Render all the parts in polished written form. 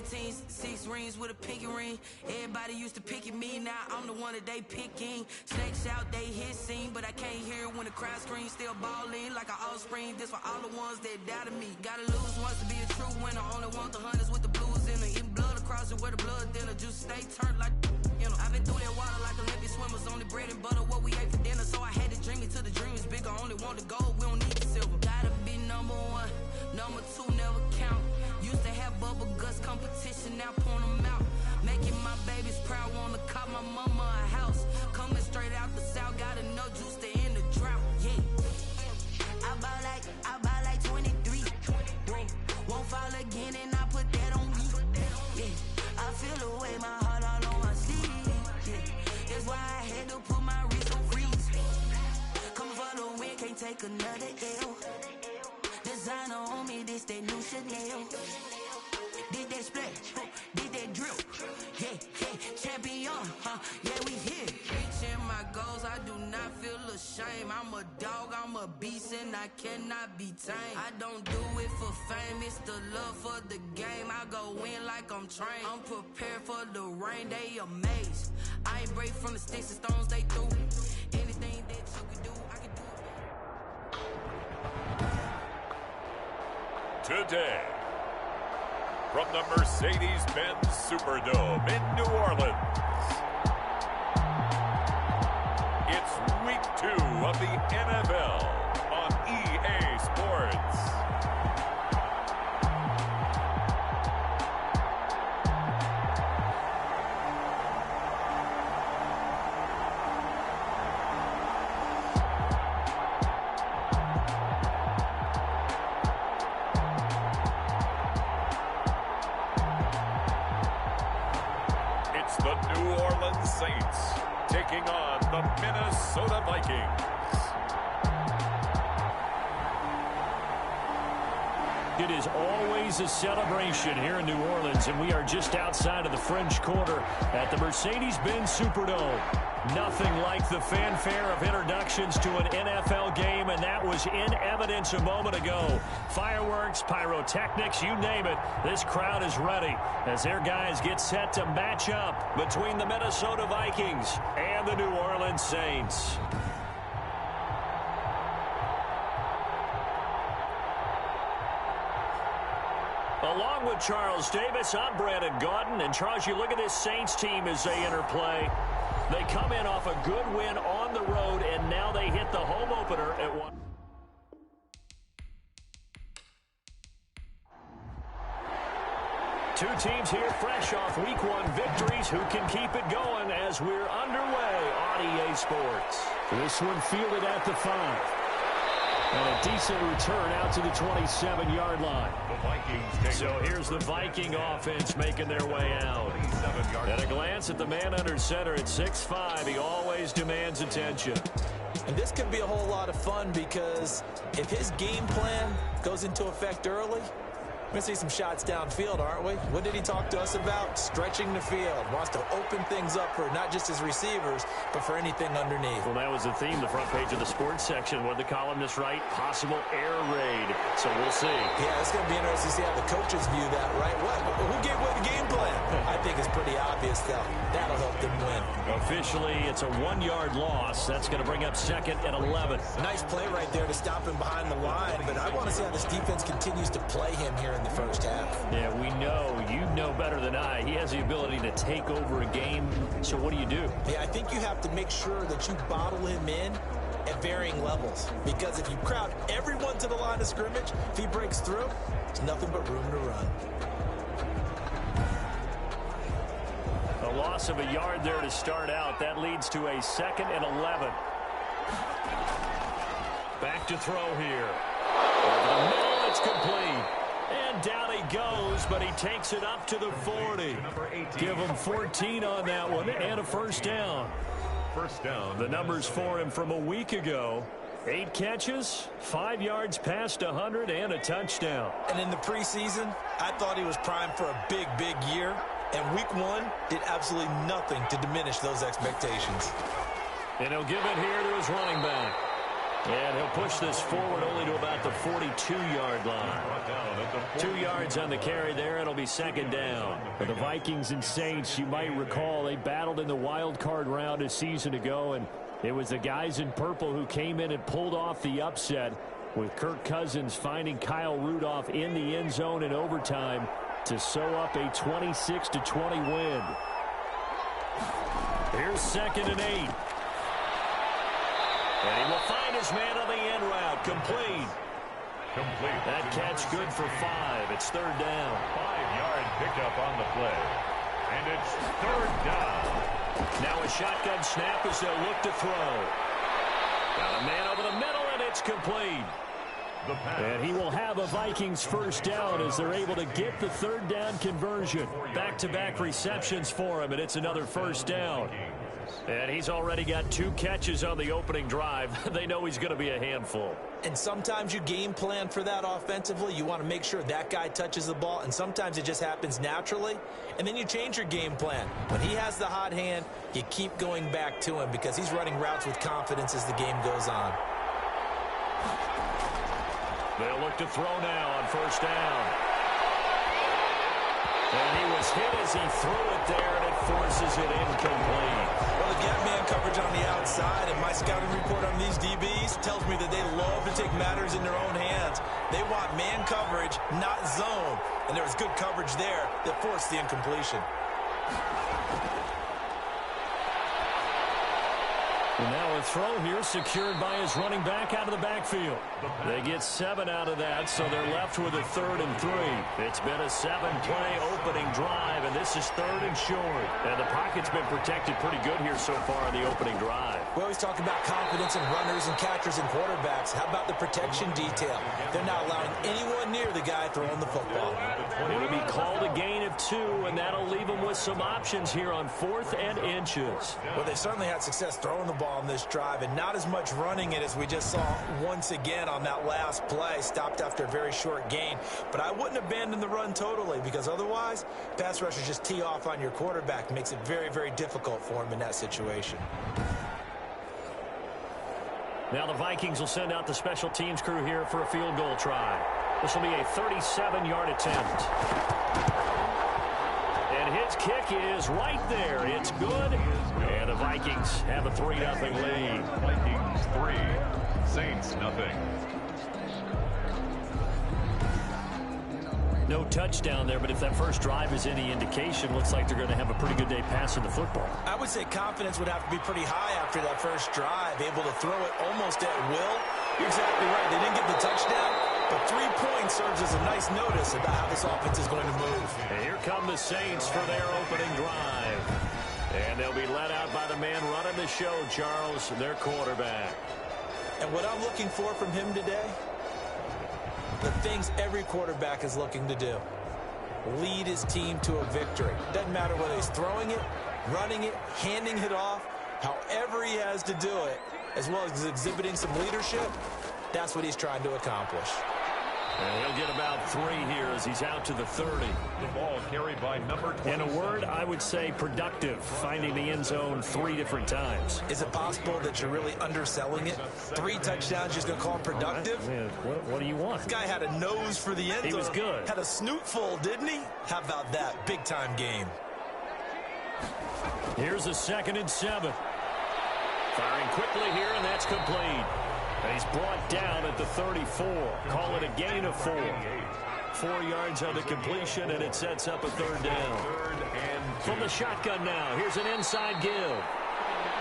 15, 6 rings with a pinky ring. Everybody used to pick at me, now I'm the one that they picking. Snakes out, they hit scene, but I can't hear it when the crowd screams. Still ballin' like an offspring, this for all the ones that doubted me. Gotta lose once to be a true winner, only want the hunters with the blues in her. Eating blood across it where the blood thinner, juice stay turned like, you know. I've been through that water like Olympic swimmers, only bread and butter what we ate for dinner. So I had to dream it till the dream is bigger, only want the gold, we don't need the silver. Gotta be number one, number two never count. Used to have bubble guts competition, now point them out. Making my babies proud, wanna cop my mama a house. Coming straight out the south, gotta know juice to end the drought, yeah. I buy like 23, won't fall again and I put that on me, yeah. I feel the way, my heart all on my sleeve, yeah. That's why I had to put my wrist on freeze. Coming for the win, can't take another L. Designer on me, this that new Chanel. Did that splash, did that drill, yeah, champion, yeah, we here. Reaching my goals, I do not feel ashamed. I'm a dog, I'm a beast, and I cannot be tamed. I don't do it for fame, it's the love for the game. I go in like I'm trained, I'm prepared for the rain, they amazed. I ain't break from the sticks and stones they threw. Anything that you can do, I can do it. Today, from the Mercedes-Benz Superdome in New Orleans, it's Week 2 of the NFL on EA Sports. The New Orleans Saints taking on the Minnesota Vikings. It is always a celebration here in New Orleans, and we are just outside of the French Quarter at the Mercedes-Benz Superdome. Nothing like the fanfare of introductions to an NFL game, and that was in evidence a moment ago. Fireworks, pyrotechnics, you name it. This crowd is ready as their guys get set to match up between the Minnesota Vikings and the New Orleans Saints. Along with Charles Davis, I'm Brandon Gaudin. And Charles, you look at this Saints team as they interplay. They come in off a good win on the road, and now they hit the home opener at 1. Two teams here fresh off Week 1 victories. Who can keep it going as we're underway on EA Sports? This one fielded at the 5. And a decent return out to the 27-yard line. So here's the Viking offense making their way out. At a glance at the man under center at 6'5", he always demands attention. And this could be a whole lot of fun because if his game plan goes into effect early, we're going to see some shots downfield, aren't we? What did he talk to us about? Stretching the field. Wants to open things up for not just his receivers, but for anything underneath. Well, that was the theme, the front page of the sports section. What the columnists write? Possible air raid. So we'll see. Yeah, it's going to be interesting to see how the coaches view that, right? Who gave what the game plan? I think it's pretty obvious that that'll help them win. Officially, it's a 1-yard loss. That's going to bring up 2nd and 11. Nice play right there to stop him behind the line, but I want to see how this defense continues to play him here in the first half. Yeah, we know. You know better than I. He has the ability to take over a game. So what do you do? Yeah, I think you have to make sure that you bottle him in at varying levels. Because if you crowd everyone to the line of scrimmage, if he breaks through, there's nothing but room to run. A loss of a yard there to start out. That leads to a 2nd and 11. Back to throw here. Over the middle, it's complete. And down he goes, but he takes it up to the 40. Give him 14 on that one and a first down. First down. The numbers for him from a week ago. 8 catches, 5 yards past 100, and a touchdown. And in the preseason, I thought he was primed for a big, big year. And week 1 did absolutely nothing to diminish those expectations. And he'll give it here to his running back. And he'll push this forward only to about the 42-yard line. 2 yards on the carry there. It'll be second down. For the Vikings and Saints, you might recall they battled in the wild card round a season ago, and it was the guys in purple who came in and pulled off the upset, with Kirk Cousins finding Kyle Rudolph in the end zone in overtime to sew up a 26-20 win. Here's 2nd and 8. And he will find his man on the end route. Complete. That catch good for 5. It's 3rd down. 5-yard pickup on the play. And it's 3rd down. Now a shotgun snap as they'll look to throw. Got a man over the middle, and it's complete. And he will have a Vikings first down as they're able to get the 3rd down conversion. Back-to-back receptions for him, and it's another first down. And he's already got 2 catches on the opening drive. They know he's going to be a handful. And sometimes you game plan for that offensively. You want to make sure that guy touches the ball, and sometimes it just happens naturally. And then you change your game plan. When he has the hot hand, you keep going back to him because he's running routes with confidence as the game goes on. They'll look to throw now on first down. And he was hit as he threw it there, and it forces it incomplete. Well, they get man coverage on the outside, and my scouting report on these DBs tells me that they love to take matters in their own hands. They want man coverage, not zone. And there was good coverage there that forced the incompletion. And now a throw here secured by his running back out of the backfield. They get 7 out of that, so they're left with a 3rd and 3. It's been a 7-play opening drive, and this is 3rd and short. And the pocket's been protected pretty good here so far on the opening drive. We always talk about confidence in runners and catchers and quarterbacks. How about the protection detail? They're not allowing anyone near the guy throwing the football. It'll be called a gain of 2, and that'll leave them with some options here on 4th and inches. Well, they certainly had success throwing the ball on this drive, and not as much running it as we just saw once again on that last play. Stopped after a very short gain. But I wouldn't abandon the run totally, because otherwise, pass rushers just tee off on your quarterback. Makes it very, very difficult for him in that situation. Now the Vikings will send out the special teams crew here for a field goal try. This will be a 37-yard attempt. And his kick is right there. It's good. And the Vikings have a 3-0 lead. Vikings 3, Saints nothing. No touchdown there, but if that first drive is any indication, looks like they're going to have a pretty good day passing the football. I would say confidence would have to be pretty high after that first drive, able to throw it almost at will. You're exactly right. They didn't get the touchdown, but 3 points serves as a nice notice about how this offense is going to move. And here come the Saints for their opening drive. And they'll be led out by the man running the show, Charles, their quarterback. And what I'm looking for from him today, the things every quarterback is looking to do. Lead his team to a victory. Doesn't matter whether he's throwing it, running it, handing it off, however he has to do it, as well as exhibiting some leadership, that's what he's trying to accomplish. And he'll get about 3 here as he's out to the 30. The ball carried by number 20. In a word, I would say productive, finding the end zone 3 different times. Is it possible that you're really underselling it? 3 touchdowns, just going to call him productive? Man, what do you want? This guy had a nose for the end zone. He was good. Had a snoot full, didn't he? How about that? Big-time game. Here's a 2nd and 7. Firing quickly here, and that's complete. And he's brought down at the 34. Call it a gain of 4. 4 yards on the completion, and it sets up a 3rd down. 3rd and 2. From the shotgun now, here's an inside give.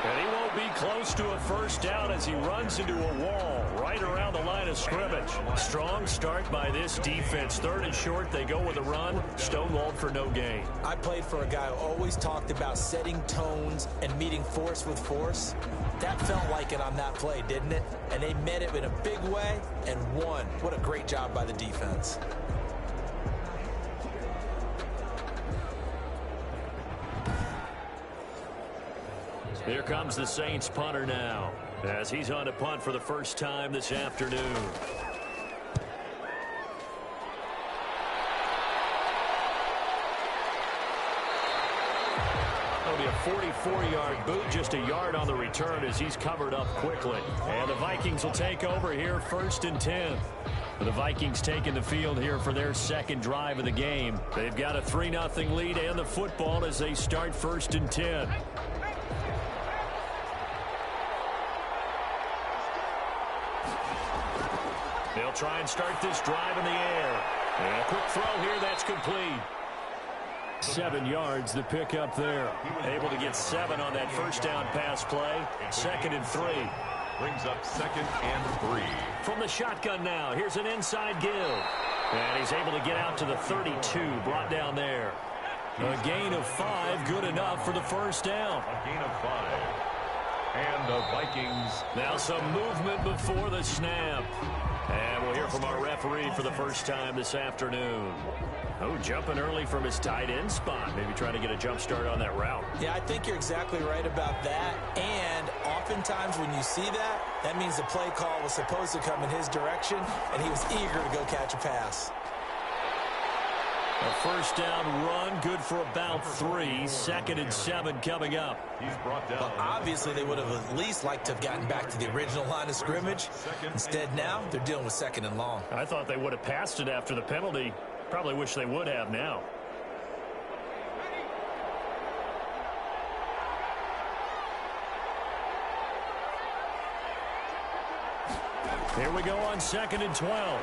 And he won't be close to a first down as he runs into a wall right around the line of scrimmage. Strong start by this defense. 3rd and short, they go with a run. Stonewalled for no gain. I played for a guy who always talked about setting tones and meeting force with force. That felt like it on that play, didn't it? And they met it in a big way and won. What a great job by the defense. Here comes the Saints punter now, as he's on to punt for the first time this afternoon. be a 44-yard boot, just a yard on the return as he's covered up quickly. And the Vikings will take over here, 1st and 10. The Vikings taking the field here for their second drive of the game. They've got a 3-0 lead and the football as they start 1st and 10. They'll try and start this drive in the air. And a quick throw here, that's complete. 7 yards, the pickup there. Able to get 7 on that first down pass play. 2nd and 3. Brings up 2nd and 3. From the shotgun now, here's an inside give. And he's able to get out to the 32, brought down there. A gain of 5, good enough for the first down. A gain of 5. And the Vikings. Now some movement before the snap. And we'll hear from our referee for the first time this afternoon. Oh, jumping early from his tight end spot. Maybe trying to get a jump start on that route. Yeah, I think you're exactly right about that. And oftentimes when you see that, that means the play call was supposed to come in his direction, and he was eager to go catch a pass. A first down run, good for about 3. 2nd and 7 coming up. He's brought down. Well, obviously, they would have at least liked to have gotten back to the original line of scrimmage. Instead, now they're dealing with 2nd and long. I thought they would have passed it after the penalty. Probably wish they would have now. Here we go on 2nd and 12.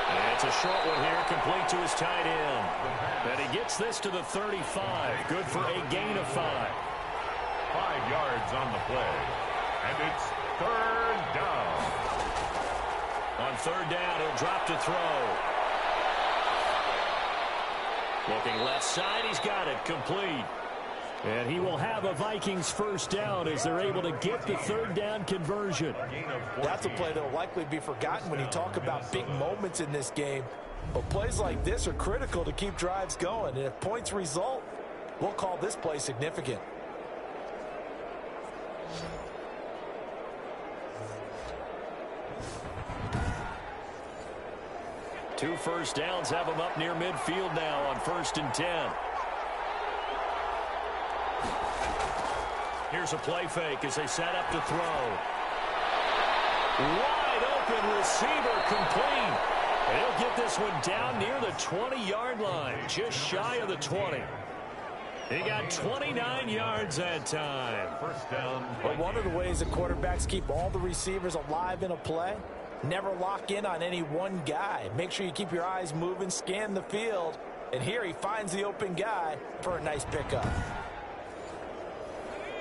And it's a short one here, complete to his tight end. And he gets this to the 35. Good for a gain of 5. 5 yards on the play. And it's 3rd down. On 3rd down, he'll drop to throw. Looking left side, he's got it, complete. And he will have a Vikings first down as they're able to get the 3rd down conversion. That's a play that will likely be forgotten when you talk about big moments in this game. But plays like this are critical to keep drives going. And if points result, we'll call this play significant. Two first downs have him up near midfield now on 1st and 10. Here's a play fake as they set up to throw. Wide open receiver, complete. They'll get this one down near the 20-yard line, just shy of the 20. He got 29 yards that time. First down. But one of the ways that quarterbacks keep all the receivers alive in a play, never lock in on any one guy. Make sure you keep your eyes moving, scan the field. And here he finds the open guy for a nice pickup.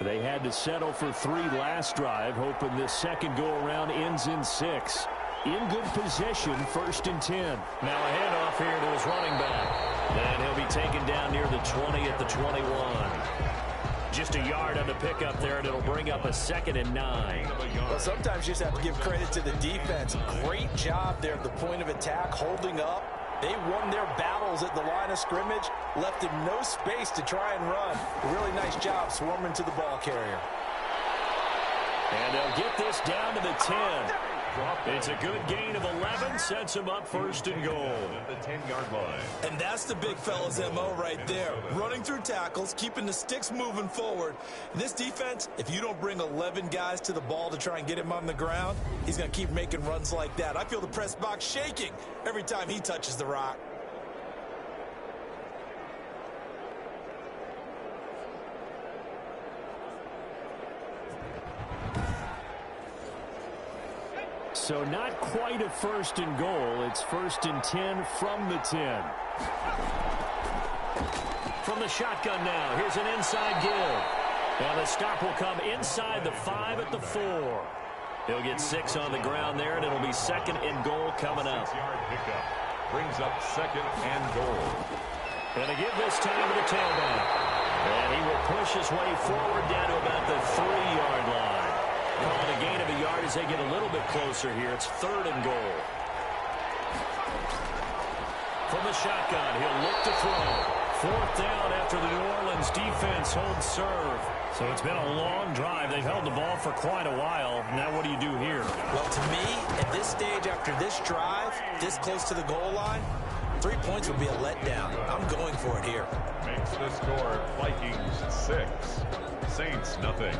They had to settle for 3 last drive, hoping this second go-around ends in 6. In good position, 1st and 10. Now a handoff here to his running back. And he'll be taken down near the 20 at the 21. Just a yard on the pickup there, and it'll bring up a 2nd and 9. Well, sometimes you just have to give credit to the defense. Great job there at the point of attack, holding up. They won their battles at the line of scrimmage, left him no space to try and run. A really nice job swarming to the ball carrier. And they'll get this down to the 10. It's a good gain of 11, sets him up 1st and goal. The 10-yard line. And that's the big fella's MO right there. Running through tackles, keeping the sticks moving forward. This defense, if you don't bring 11 guys to the ball to try and get him on the ground, he's going to keep making runs like that. I feel the press box shaking every time he touches the rock. So not quite a 1st and goal. It's 1st and 10 from the 10. From the shotgun now, here's an inside give. Now the stop will come inside the 5 at the 4. He'll get 6 on the ground there, and it'll be 2nd and goal coming up. 6-yard pickup. Brings up 2nd and goal. And to give this time to the tailback. And he will push his way forward down to about the 3-yard line. Calling a gain of a yard as they get a little bit closer here. It's 3rd and goal. From the shotgun, he'll look to throw. 4th down after the New Orleans defense holds serve. So it's been a long drive. They've held the ball for quite a while. Now what do you do here? Well, to me, at this stage after this drive, this close to the goal line, 3 points would be a letdown. I'm going for it here. Makes the score Vikings 6, Saints nothing.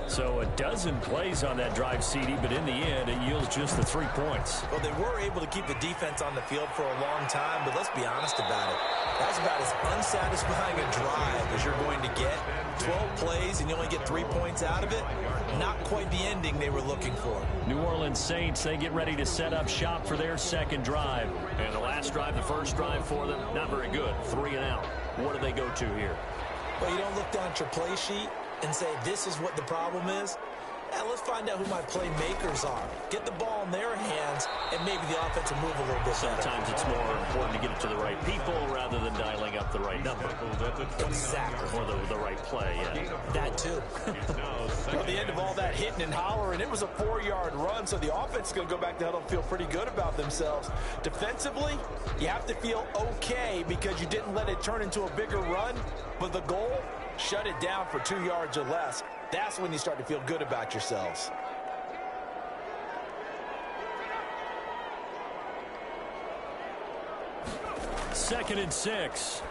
So a dozen plays on that drive, CD, but in the end, it yields just the 3 points. Well, they were able to keep the defense on the field for a long time, but let's be honest about it. That's about as unsatisfying a drive as you're going to get. 12 plays and you only get 3 points out of it. Not quite the ending they were looking for. New Orleans Saints, they get ready to set up shop for their second drive. And the last drive, the first drive for them, not very good. 3 and out. What do they go to here? Well, you don't look down at your play sheet and say, this is what the problem is. Now, let's find out who my playmakers are. Get the ball in their hands, and maybe the offense will move a little bit better. Sometimes it's more important to get it to the right people rather than dialing up the right number. Exactly. Or the right play, yeah. That, too. Well, the end of all that hitting and hollering, it was a 4-yard run, so the offense is going to go back to huddle and feel pretty good about themselves. Defensively, you have to feel okay because you didn't let it turn into a bigger run, but the goal, shut it down for 2 yards or less. That's when you start to feel good about yourselves. Second and 6.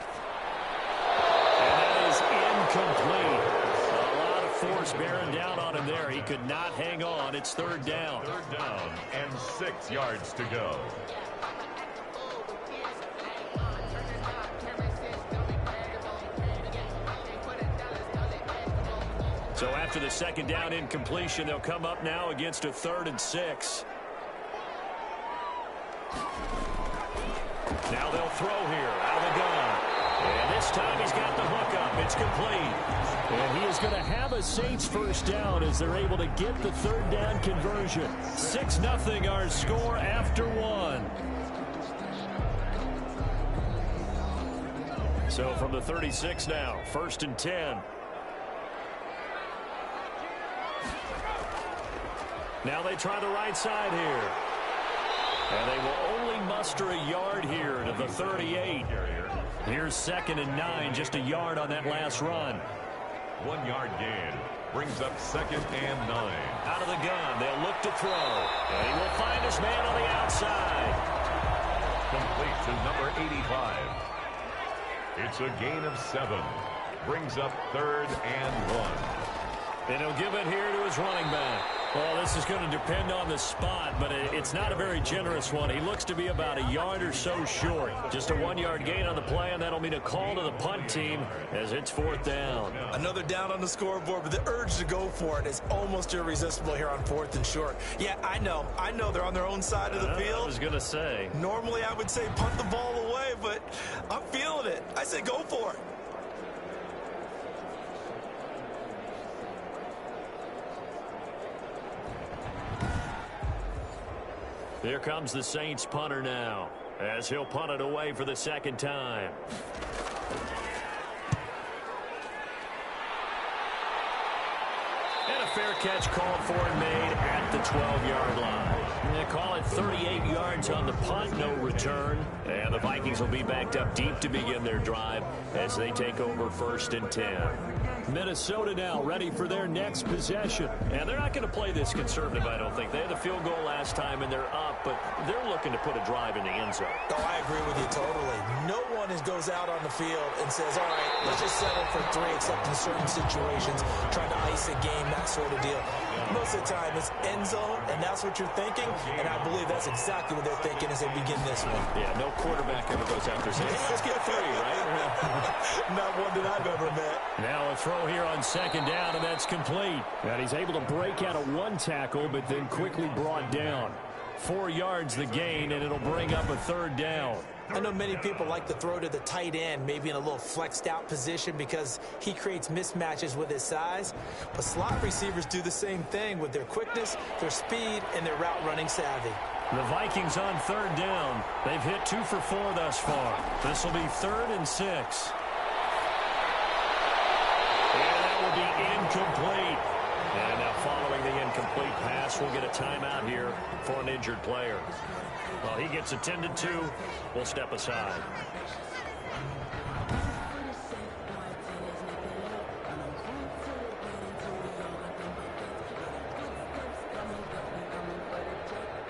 And that is incomplete. A lot of force bearing down on him there. He could not hang on. It's third down. Third down and 6 yards to go. So after the second down incompletion, they'll come up now against a 3rd and 6. Now they'll throw here out of the gun. And this time he's got the hook up. It's complete. And he is going to have a Saints first down as they're able to get the 3rd down conversion. 6-0 our score after 1. So from the 36 now, 1st and 10. Now they try the right side here. And they will only muster a yard here to the 38. Here's 2nd and 9, just a yard on that last run. 1 yard gain brings up 2nd and 9. Out of the gun, they'll look to throw. And he will find his man on the outside. Complete to number 85. It's a gain of 7. Brings up 3rd and 1. And he'll give it here to his running back. Well, this is going to depend on the spot, but it's not a very generous one. He looks to be about a yard or so short. Just a 1-yard gain on the play, and that'll mean a call to the punt team as it's 4th down. Another down on the scoreboard, but the urge to go for it is almost irresistible here on 4th and short. Yeah, I know they're on their own side of the field. I was going to say. Normally I would say punt the ball away, but I'm feeling it. I say go for it. Here comes the Saints punter now, as he'll punt it away for the 2nd time. And a fair catch called for and made at the 12-yard line. They call it 38 yards on the punt, no return. And the Vikings will be backed up deep to begin their drive as they take over 1st and 10. Minnesota now ready for their next possession. And they're not going to play this conservative, I don't think. They had the field goal last time, and they're up, but they're looking to put a drive in the end zone. Oh, I agree with you totally. No one goes out on the field and says, all right, let's just settle for 3, except in certain situations, trying to ice a game, that sort of deal. Most of the time, it's end zone, and that's what you're thinking, and I believe that's exactly what they're thinking as they begin this one. Yeah, no quarterback ever goes out there saying, hey, let's get 3, right? Not one that I've ever met. Now a throw here on 2nd down, and that's complete. And he's able to break out of 1 tackle, but then quickly brought down. 4 yards the gain, and it'll bring up a 3rd down. I know many people like to throw to the tight end, maybe in a little flexed out position because he creates mismatches with his size. But slot receivers do the same thing with their quickness, their speed, and their route running savvy. The Vikings on 3rd down. They've hit 2 for 4 thus far. This will be 3rd and 6. And that will be incomplete. And now following the incomplete pass, we'll get a timeout here for an injured player. Well, he gets attended to. We'll step aside.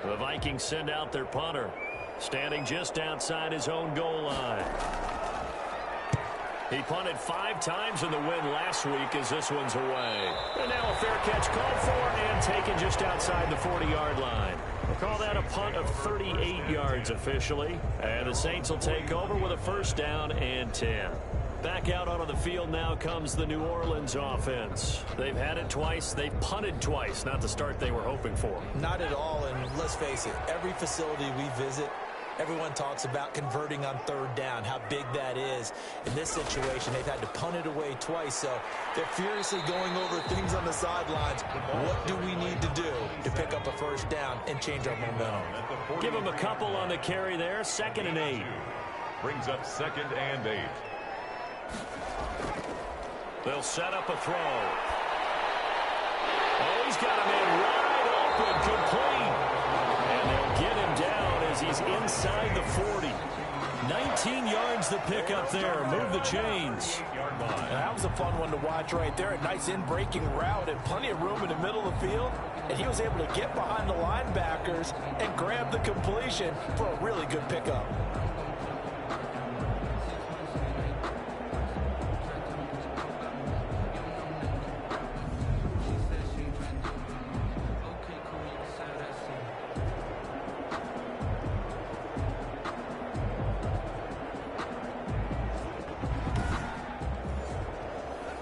The Vikings send out their punter. standing just outside his own goal line. He punted 5 times in the win last week as this one's away. And now a fair catch called for and taken just outside the 40-yard line. We'll call that a punt of 38 yards officially. And the Saints will take over with a first down and 10. Back out onto the field now comes the New Orleans offense. They've had it twice. They've punted twice. Not the start they were hoping for. Not at all, and let's face it, every facility we visit, everyone talks about converting on third down, how big that is. In this situation, they've had to punt it away twice, so they're furiously going over things on the sidelines. What do we need to do to pick up a first down and change our momentum? Give them a couple on the carry there, 2nd and 8. Brings up 2nd and 8. They'll set up a throw. Oh, he's got a man wide open, complete. And they'll get him down as he's inside the 40. 19 yards the pick up there. Move the chains. That was a fun one to watch right there. A nice in-breaking route and plenty of room in the middle of the field. And he was able to get behind the linebackers and grab the completion for a really good pickup.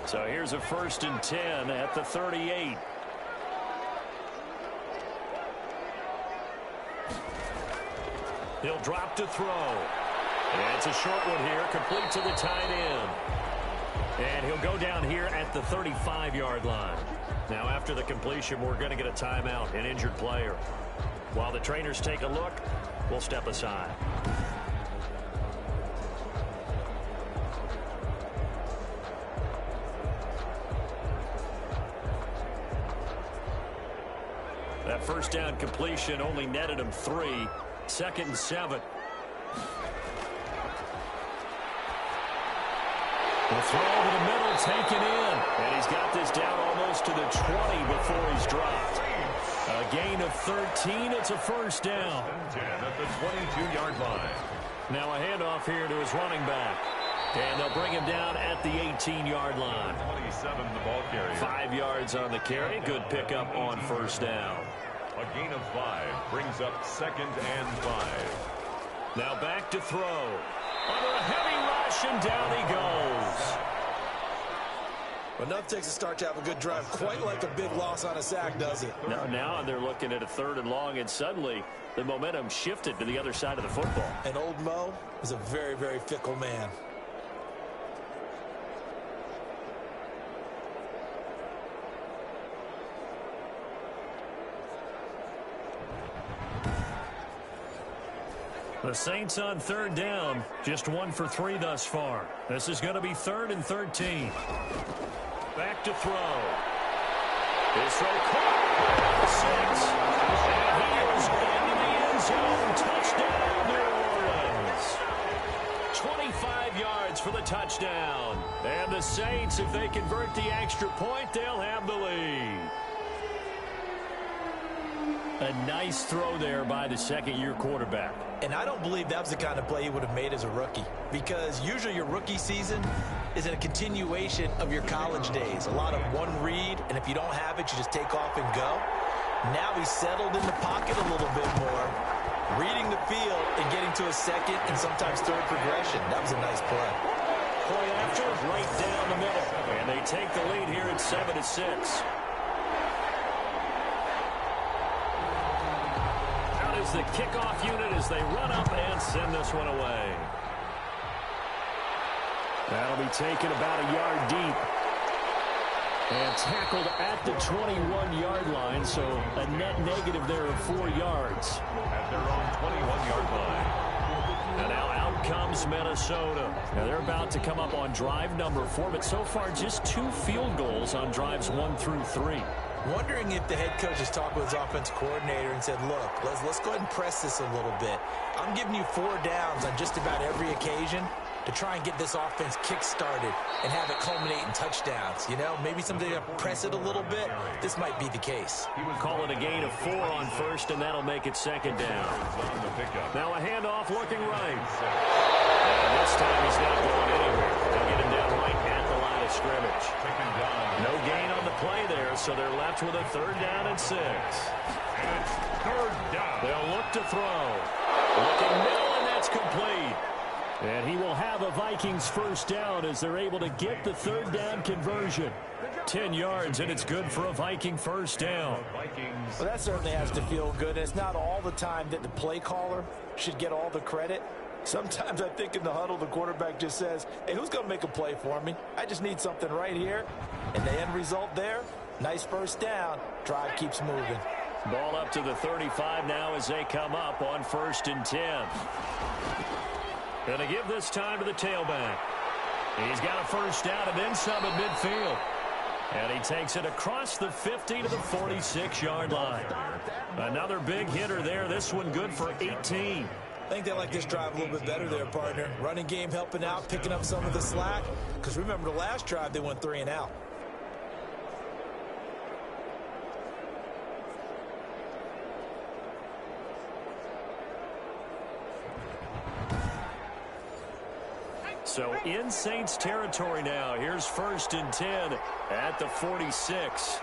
So here's a 1st and 10 at the 38. He'll drop to throw. And it's a short one here, complete to the tight end. And he'll go down here at the 35-yard line. Now after the completion, we're going to get a timeout, an injured player. While the trainers take a look, we'll step aside. That first down completion only netted him 3. 2nd and 7. The throw over the middle, taken in. And he's got this down almost to the 20 before he's dropped. A gain of 13. It's a first down. 10 at the 22-yard line. Now a handoff here to his running back. And they'll bring him down at the 18-yard line. 27 the ball carrier. 5 yards on the carry. Good pickup on first down. A gain of 5 brings up 2nd and 5. Now back to throw. Under a heavy rush, and down he goes. Enough takes a start to have a good drive. Quite like a big loss on a sack, does it? Now they're looking at a 3rd and long, and suddenly the momentum shifted to the other side of the football. And old Mo is a very, very fickle man. The Saints on 3rd down, just 1 for 3 thus far. This is going to be 3rd and 13. Back to throw. His throw caught. 6. And he is into the end zone. Touchdown, New Orleans. 25 yards for the touchdown. And the Saints, if they convert the extra point, they'll have the lead. A nice throw there by the 2nd-year quarterback. And I don't believe that was the kind of play he would have made as a rookie, because usually your rookie season is a continuation of your college days. A lot of one read, and if you don't have it, you just take off and go. Now he's settled in the pocket a little bit more, reading the field and getting to a 2nd and sometimes 3rd progression. That was a nice play. Point after, right down the middle. And they take the lead here at 7-6. Is the kickoff unit as they run up and send this one away. That'll be taken about a yard deep. And tackled at the 21-yard line, so a net negative there of 4 yards. At their own 21-yard line. And now out comes Minnesota. Now they're about to come up on drive number 4, but so far just 2 field goals on drives 1 through 3. Wondering if the head coach has talked with his offense coordinator and said, look, let's go ahead and press this a little bit. I'm giving you 4 downs on just about every occasion. to try and get this offense kick-started and have it culminate in touchdowns. You know, maybe something to press it a little bit. This might be the case. Call it a gain of 4 on first, and that'll make it second down. Now a handoff looking right. And this time he's not going anywhere. They'll get him down right at the line of scrimmage. No gain on the play there, so they're left with a 3rd down and 6. And it's 3rd down. They'll look to throw. Looking middle, and that's complete. And he will have a Vikings 1st down as they're able to get the 3rd down conversion. 10 yards, and it's good for a Viking 1st down. Well, that certainly has to feel good. It's not all the time that the play caller should get all the credit. Sometimes I think in the huddle, the quarterback just says, hey, who's going to make a play for me? I just need something right here. And the end result there, nice 1st down. Drive keeps moving. Ball up to the 35 now as they come up on 1st and 10. Going to give this time to the tailback. He's got a 1st down and then some at midfield. And he takes it across the 50 to the 46-yard line. Another big hitter there. This one good for 18. I think they like this drive a little bit better there, partner. Running game helping out, picking up some of the slack. Because remember, the last drive, they went 3 and out. So in Saints territory now. Here's 1st and 10 at the 46.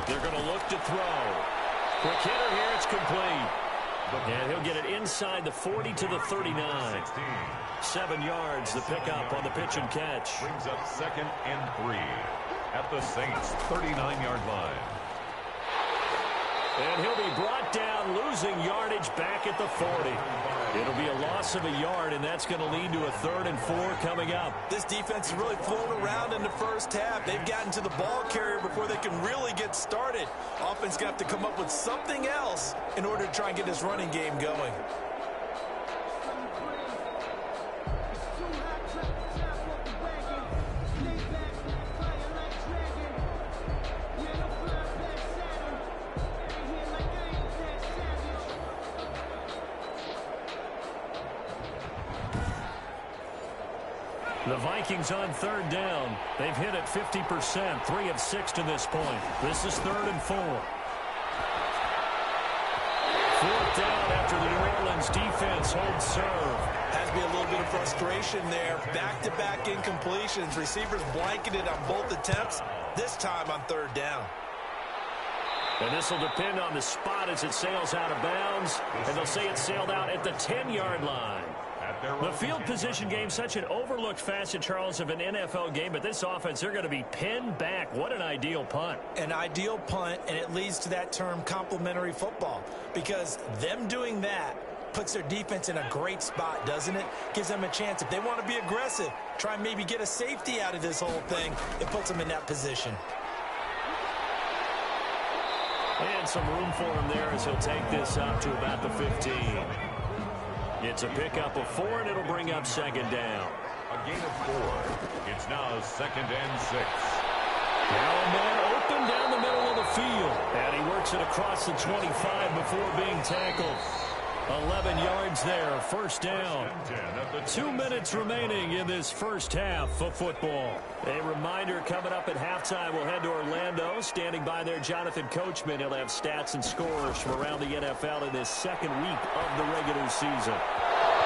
They're going to look to throw. Quick hitter here. It's complete. And he'll get it inside the 40 to the 39. 7 yards, the pickup on the pitch and catch. Brings up 2nd and 3 at the Saints' 39-yard line. And he'll be brought down, losing yardage back at the 40. It'll be a loss of a yard, and that's going to lead to a 3rd and 4 coming up. This defense is really flown around in the 1st half. They've gotten to the ball carrier before they can really get started. Offense going to have to come up with something else in order to try and get this running game going. The Vikings on 3rd down. They've hit it 50%, 3 of 6 to this point. This is 3rd and 4. 4th down after the New Orleans defense holds serve. Has to be a little bit of frustration there. Back-to-back incompletions. Receivers blanketed on both attempts, this time on 3rd down. And this will depend on the spot as it sails out of bounds. And they'll say it sailed out at the 10-yard line. The field position game, such an overlooked facet, Charles, of an NFL game, but this offense, they're going to be pinned back. What an ideal punt. An ideal punt, and it leads to that term complementary football, because them doing that puts their defense in a great spot, doesn't it? Gives them a chance. If they want to be aggressive, try and maybe get a safety out of this whole thing, it puts them in that position. And some room for him there as he'll take this up to about the 15. It's a pickup of 4, and it'll bring up 2nd down. A gain of 4. It's now 2nd and 6. Now a man open down the middle of the field. And he works it across the 25 before being tackled. 11 yards there, 1st down. 2 minutes remaining in this 1st half of football. A reminder coming up at halftime, we'll head to Orlando. Standing by there, Jonathan Coachman. He'll have stats and scores from around the NFL in this 2nd week of the regular season.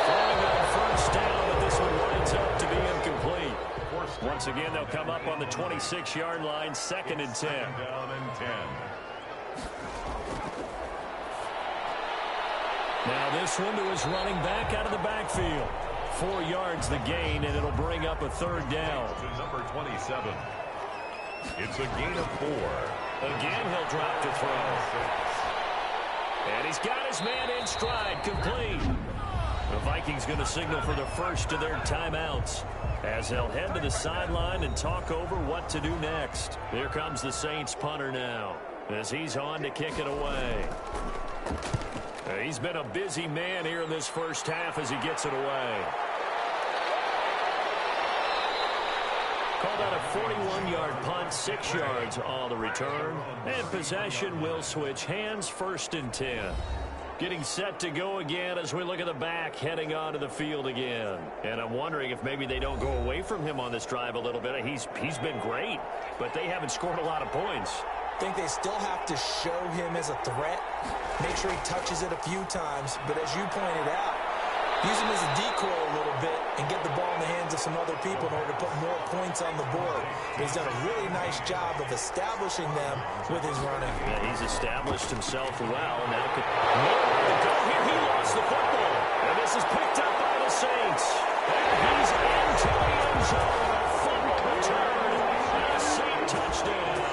Throwing on 1st down, but this one winds up to be incomplete. Once again, they'll come up on the 26-yard line, 2nd and 10. Down and 10. Now this one to his running back out of the backfield. 4 yards the gain, and it'll bring up a 3rd down. To number 27. It's a gain of 4. Again, he'll drop to throw. And he's got his man in stride, complete. The Vikings going to signal for the first of their timeouts as they'll head to the sideline and talk over what to do next. Here comes the Saints punter now as he's on to kick it away. He's been a busy man here in this 1st half as he gets it away. Called out a 41-yard punt, 6 yards on the return. And possession will switch hands, 1st and 10. Getting set to go again as we look at the back, heading onto the field again. And I'm wondering if maybe they don't go away from him on this drive a little bit. He's been great, but they haven't scored a lot of points. I think they still have to show him as a threat, make sure he touches it a few times. But as you pointed out, use him as a decoy a little bit and get the ball in the hands of some other people in order to put more points on the board. But he's done a really nice job of establishing them with his running. Yeah, he's established himself well. Now nowhere to go here. He lost the football. And this is picked up by the Saints. And he's into the end zone. A fumble return. And a Saint touchdown.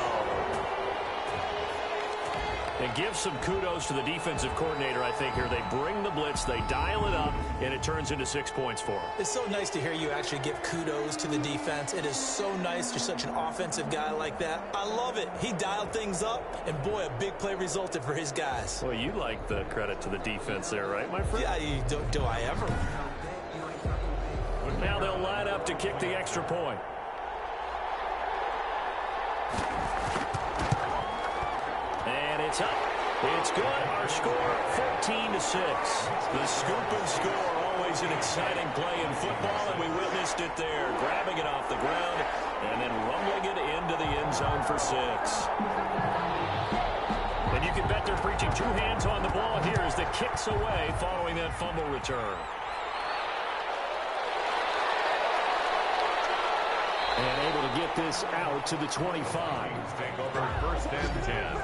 And give some kudos to the defensive coordinator, I think, here. They bring the blitz, they dial it up, and it turns into 6 points for them. It's so nice to hear you actually give kudos to the defense. It is so nice. You're such an offensive guy like that. I love it. He dialed things up, and boy, a big play resulted for his guys. Well, you like the credit to the defense there, right, my friend? Yeah, do I ever? Now they'll line up to kick the extra point. And it's up. It's good. Our score, 14-6. The scoop and score, always an exciting play in football, and we witnessed it there. Grabbing it off the ground and then rumbling it into the end zone for 6. And you can bet they're preaching two hands on the ball here as the kick's away following that fumble return. And able to get this out to the 25. Take over first and 10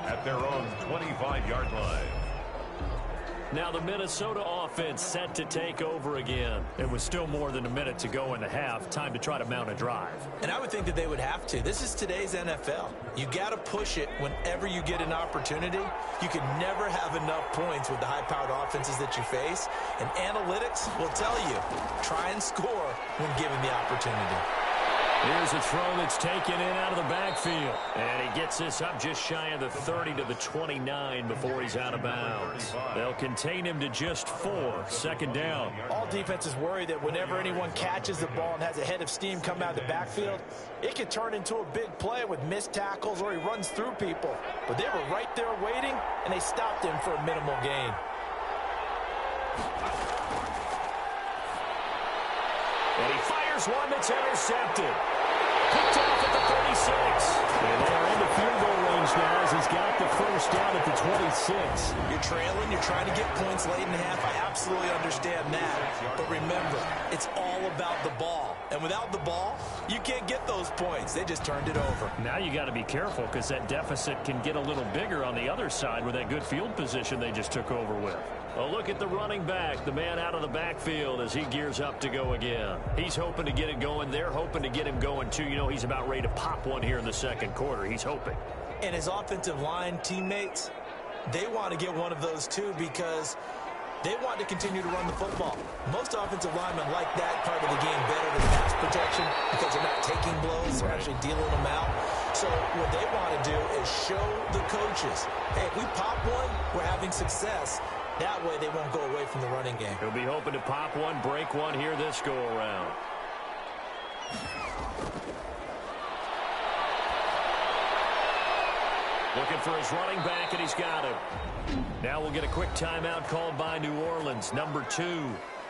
at their own 25-yard line. Now the Minnesota offense set to take over again. It was still more than a minute to go in the half. Time to try to mount a drive. And I would think that they would have to. This is today's NFL. You got to push it whenever you get an opportunity. You can never have enough points with the high-powered offenses that you face. And analytics will tell you, try and score when given the opportunity. Here's a throw that's taken in out of the backfield. And he gets this up just shy of the 30 to the 29 before he's out of bounds. They'll contain him to just 4. Second down. All defenses worry that whenever anyone catches the ball and has a head of steam come out of the backfield, it can turn into a big play with missed tackles or he runs through people. But they were right there waiting, and they stopped him for a minimal gain. And he fires one that's intercepted. Picked off at the 36. And they're in the field goal range now as he's got the first down at the 26. You're trailing, you're trying to get points late in the half. I absolutely understand that. But remember, it's all about the ball. And without the ball, you can't get those points. They just turned it over. Now you got to be careful because that deficit can get a little bigger on the other side with that good field position they just took over with. A look at the running back, the man out of the backfield as he gears up to go again. He's hoping to get it going. They're hoping to get him going, too. You know, he's about ready to pop one here in the second quarter. He's hoping. And his offensive line teammates, they want to get one of those, too, because they want to continue to run the football. Most offensive linemen like that part of the game better than pass protection because they're not taking blows. They're actually dealing them out. So what they want to do is show the coaches, hey, if we pop one, we're having success. That way they won't go away from the running game. He'll be hoping to pop one, break one here this go-around. Looking for his running back, and he's got him. Now we'll get a quick timeout called by New Orleans, number 2.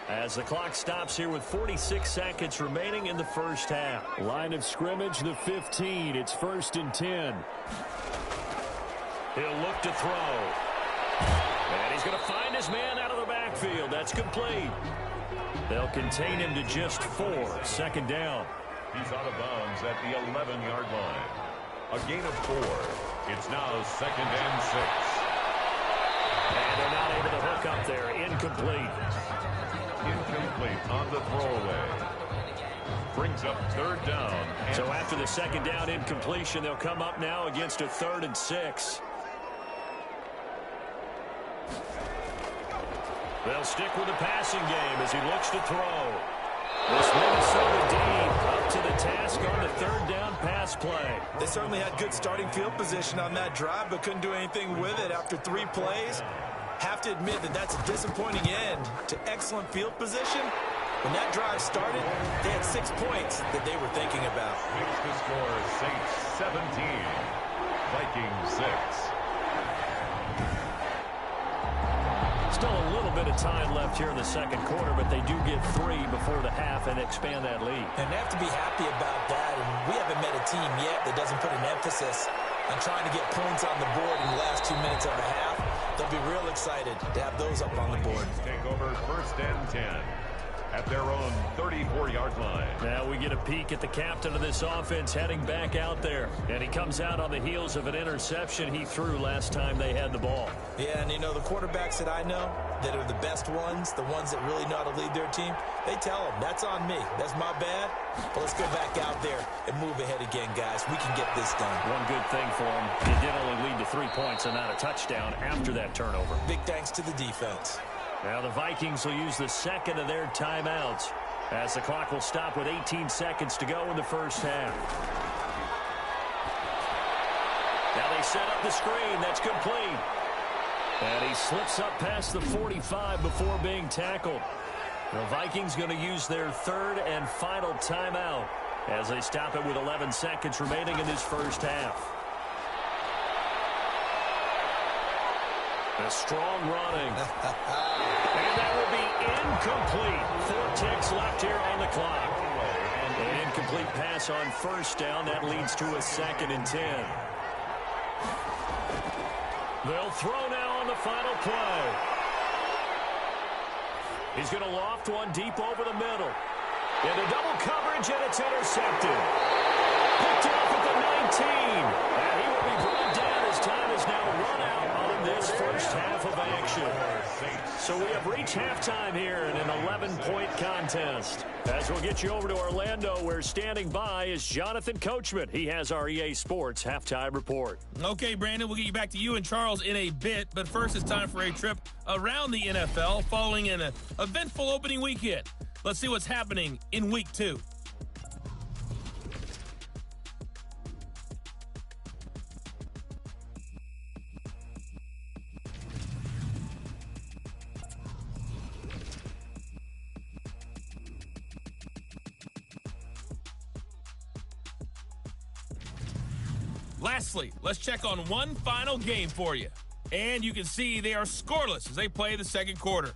As the clock stops here with 46 seconds remaining in the first half. Line of scrimmage, the 15. It's 1st and 10. He'll look to throw. And he's going to find his man out of the backfield. That's complete. They'll contain him to just 4. Second down. He's out of bounds at the 11-yard line. A gain of 4. It's now 2nd and 6. And they're not able to hook up there. Incomplete. Incomplete on the throwaway. Brings up 3rd down. So after the 2nd down incompletion, they'll come up now against a 3rd and 6. They'll stick with the passing game as he looks to throw. This Minnesota D up to the task on the 3rd down pass play. They certainly had good starting field position on that drive, but couldn't do anything with it after 3 plays. Have to admit that that's a disappointing end to excellent field position. When that drive started, they had 6 points that they were thinking about. Makes the score Saints 17, Vikings 6. bit of time left here in the second quarter, but they do get 3 before the half and expand that lead. And they have to be happy about that. And we haven't met a team yet that doesn't put an emphasis on trying to get points on the board in the last 2 minutes of a half. They'll be real excited to have those up on the board. Take over 1st and 10 at their own 34-yard line. Now we get a peek at the captain of this offense heading back out there. And he comes out on the heels of an interception he threw last time they had the ball. Yeah, and you know, the quarterbacks that I know that are the best ones, the ones that really know how to lead their team, they tell them, that's on me. That's my bad. But let's go back out there and move ahead again, guys. We can get this done. One good thing for him, he did only lead to 3 points and not a touchdown after that turnover. Big thanks to the defense. Now the Vikings will use the second of their timeouts as the clock will stop with 18 seconds to go in the first half. Now they set up the screen. That's complete. And he slips up past the 45 before being tackled. The Vikings going to use their third and final timeout as they stop it with 11 seconds remaining in this first half. A strong running. And that will be incomplete. 4 ticks left here on the clock. An incomplete pass on first down. That leads to a 2nd and 10. They'll throw now on the final play. He's going to loft one deep over the middle. Into double coverage, and it's intercepted. Picked off at the 19. And he will be brought down as time is now run out on this first half of action. So we have reached halftime here in an 11-point contest. As we'll get you over to Orlando, where standing by is Jonathan Coachman. He has our EA Sports halftime report. Okay, Brandon, we'll get you back to you and Charles in a bit. But first, it's time for a trip around the NFL following an eventful opening weekend. Let's see what's happening in Week 2. Lastly, let's check on one final game for you. And you can see they are scoreless as they play the second quarter.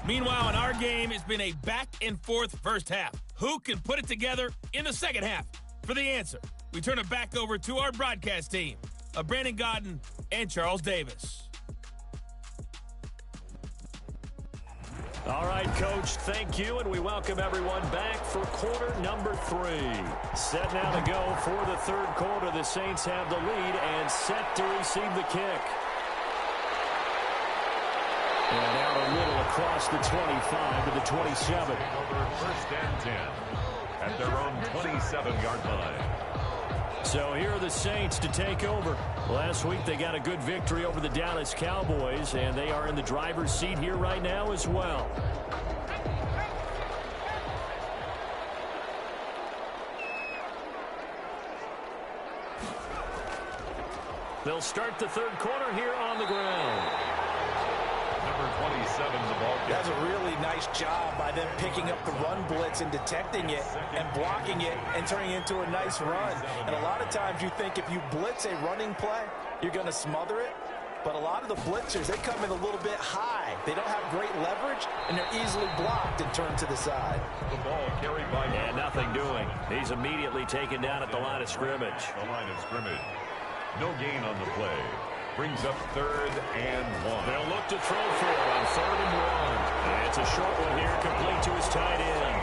Meanwhile, in our game, it's been a back-and-forth first half. Who can put it together in the second half? For the answer, we turn it back over to our broadcast team of Brandon Gaudin and Charles Davis. All right, Coach, thank you, and we welcome everyone back for quarter number 3. Set now to go for the third quarter. The Saints have the lead and set to receive the kick. And out a little across the 25 to the 27. Over 1st and 10 at their own 27-yard line. So here are the Saints to take over. Last week they got a good victory over the Dallas Cowboys, and they are in the driver's seat here right now as well. They'll start the third quarter here on the ground. Number 27, the ball carrier. That's a really nice job by them picking up the run blitz and detecting it and blocking it and turning it into a nice run. And a lot of times you think if you blitz a running play, you're going to smother it. But a lot of the blitzers, they come in a little bit high. They don't have great leverage, and they're easily blocked and turned to the side. The ball carried by... And nothing doing. He's immediately taken down at the line of scrimmage. The line of scrimmage. No gain on the play. Brings up 3rd and 1. They'll look to throw for it on 3rd and 1. And it's a short one here, complete to his tight end.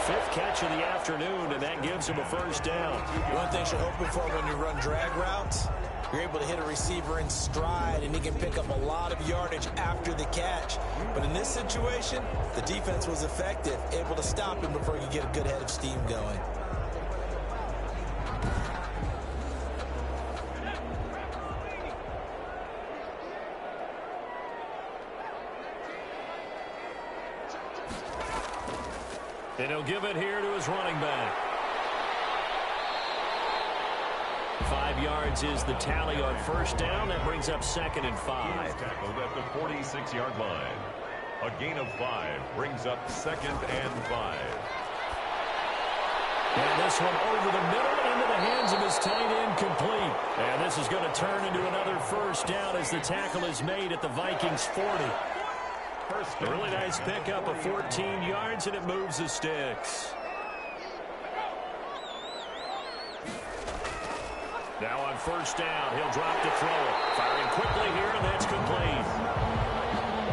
5th catch of the afternoon, and that gives him a first down. One thing you're hoping for when you run drag routes, you're able to hit a receiver in stride, and he can pick up a lot of yardage after the catch. But in this situation, the defense was effective, able to stop him before he could get a good head of steam going. And he'll give it here to his running back. 5 yards is the tally on first down. That brings up 2nd and 5. Tackled at the 46-yard line. A gain of 5 brings up 2nd and 5. And this one over the middle into the hands of his tight end, complete. And this this is going to turn into another first down as the tackle is made at the Vikings 40. A really nice pickup of 14 yards, and it moves the sticks. Now on first down, he'll drop to throw it. Firing quickly here, and that's complete.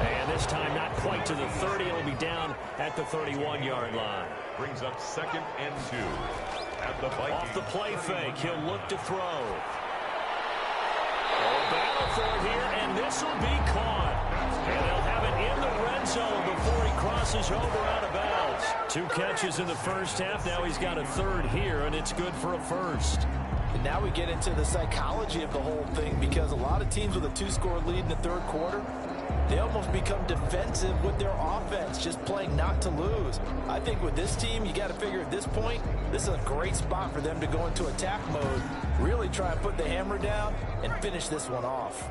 And this time not quite to the 30. It'll be down at the 31-yard line. Brings up 2nd and 2 at the Vikings. Off the play fake, he'll look to throw. Battle for it here, and this will be caught. And they'll have it in the red zone before he crosses over out of bounds. 2 catches in the first half. Now he's got a third here, and it's good for a first. And now we get into the psychology of the whole thing, because a lot of teams with a 2-score lead in the third quarter, they almost become defensive with their offense, just playing not to lose. I think with this team, you got to figure at this point, this is a great spot for them to go into attack mode, really try and put the hammer down and finish this one off.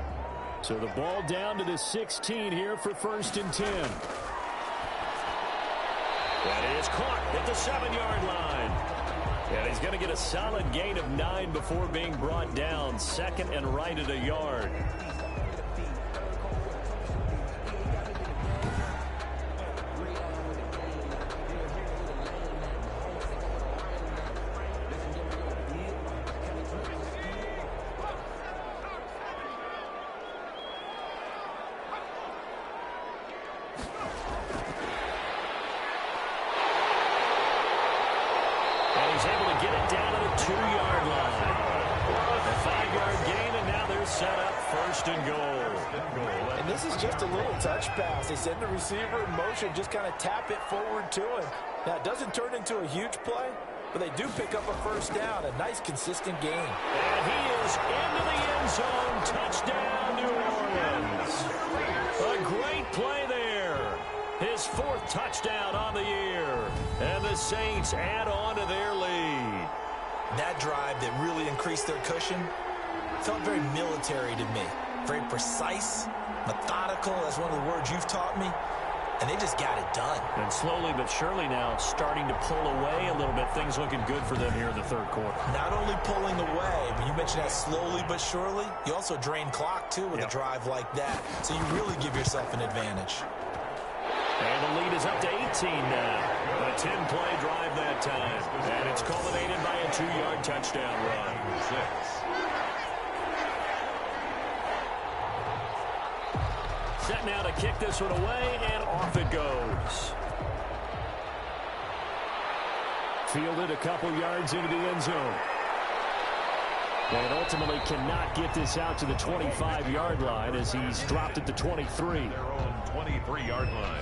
So the ball down to the 16 here for 1st and 10. That is caught at the 7-yard line. And he's going to get a solid gain of 9 before being brought down. 2nd and right at a yard. He's able to get it down to the 2-yard line. A 5-yard gain, and now they're set up 1st and goal. And this is just a little touch pass. They send the receiver in motion, just kind of tap it forward to him. Now, it doesn't turn into a huge play, but they do pick up a first down, a nice, consistent gain. And he is into the end zone. Touchdown, New Orleans. A great play there. His 4th touchdown on the year. And the Saints add on to their lead. That drive that really increased their cushion felt very military to me. Very precise, methodical. That's one of the words you've taught me. And they just got it done. And slowly but surely now starting to pull away a little bit. Things looking good for them here in the third quarter. Not only pulling away, but you mentioned that slowly but surely. You also drain clock, too, with a drive like that. So you really give yourself an advantage. And the lead is up to 18 now. A 10-play drive that time. And it's culminated by a 2-yard touchdown run. 6. Set now to kick this one away, and off it goes. Fielded a couple yards into the end zone. And ultimately cannot get this out to the 25-yard line as he's dropped at the 23. Their own 23-yard line.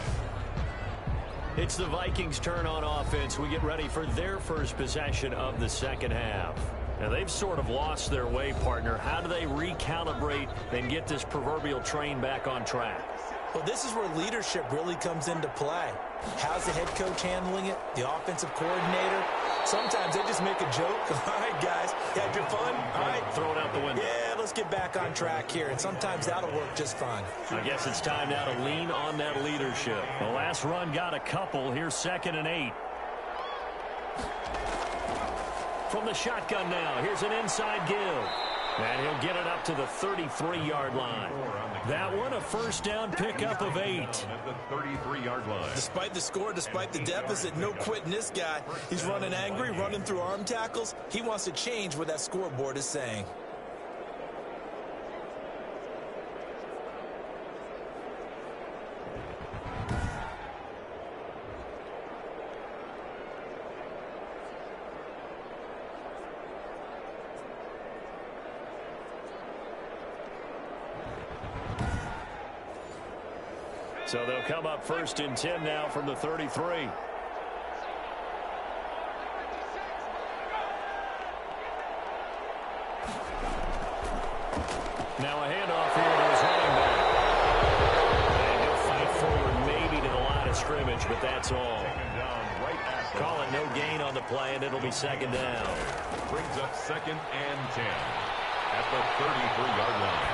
It's the Vikings' turn on offense. We get ready for their first possession of the second half. Now, they've sort of lost their way, partner. How do they recalibrate and get this proverbial train back on track? Well, this is where leadership really comes into play. How's the head coach handling it? The offensive coordinator? Sometimes they just make a joke. All right, guys, you had your fun? All right. Throw it out the window. Yeah, let's get back on track here. And sometimes that'll work just fine. I guess it's time now to lean on that leadership. The last run got a couple. Here's 2nd and 8. From the shotgun now, here's an inside give. And he'll get it up to the 33-yard line. That one, a first down pickup of 8. At the 33-yard line. Despite the score, despite the deficit, no quitting this guy. He's running angry, running through arm tackles. He wants to change what that scoreboard is saying. So they'll come up 1st and 10 now from the 33. Now a handoff here to his running back. And he'll fight forward maybe to the line of scrimmage, but that's all. Call it no gain on the play, and it'll be 2nd down. Brings up 2nd and 10 at the 33-yard line.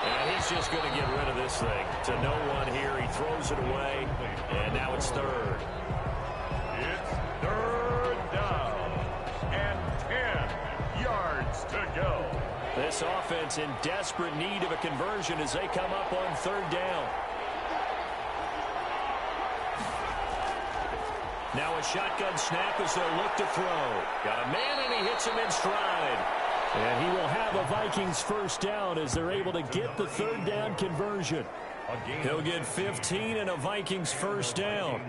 And he's just going to get rid of this thing. To no one here. He throws it away. And now it's 3rd. It's 3rd down and 10 yards to go. This offense in desperate need of a conversion as they come up on third down. Now a shotgun snap as they'll look to throw. Got a man, and he hits him in stride. And he will have a Vikings first down as they're able to get the third down conversion. He'll get 15 and a Vikings first down.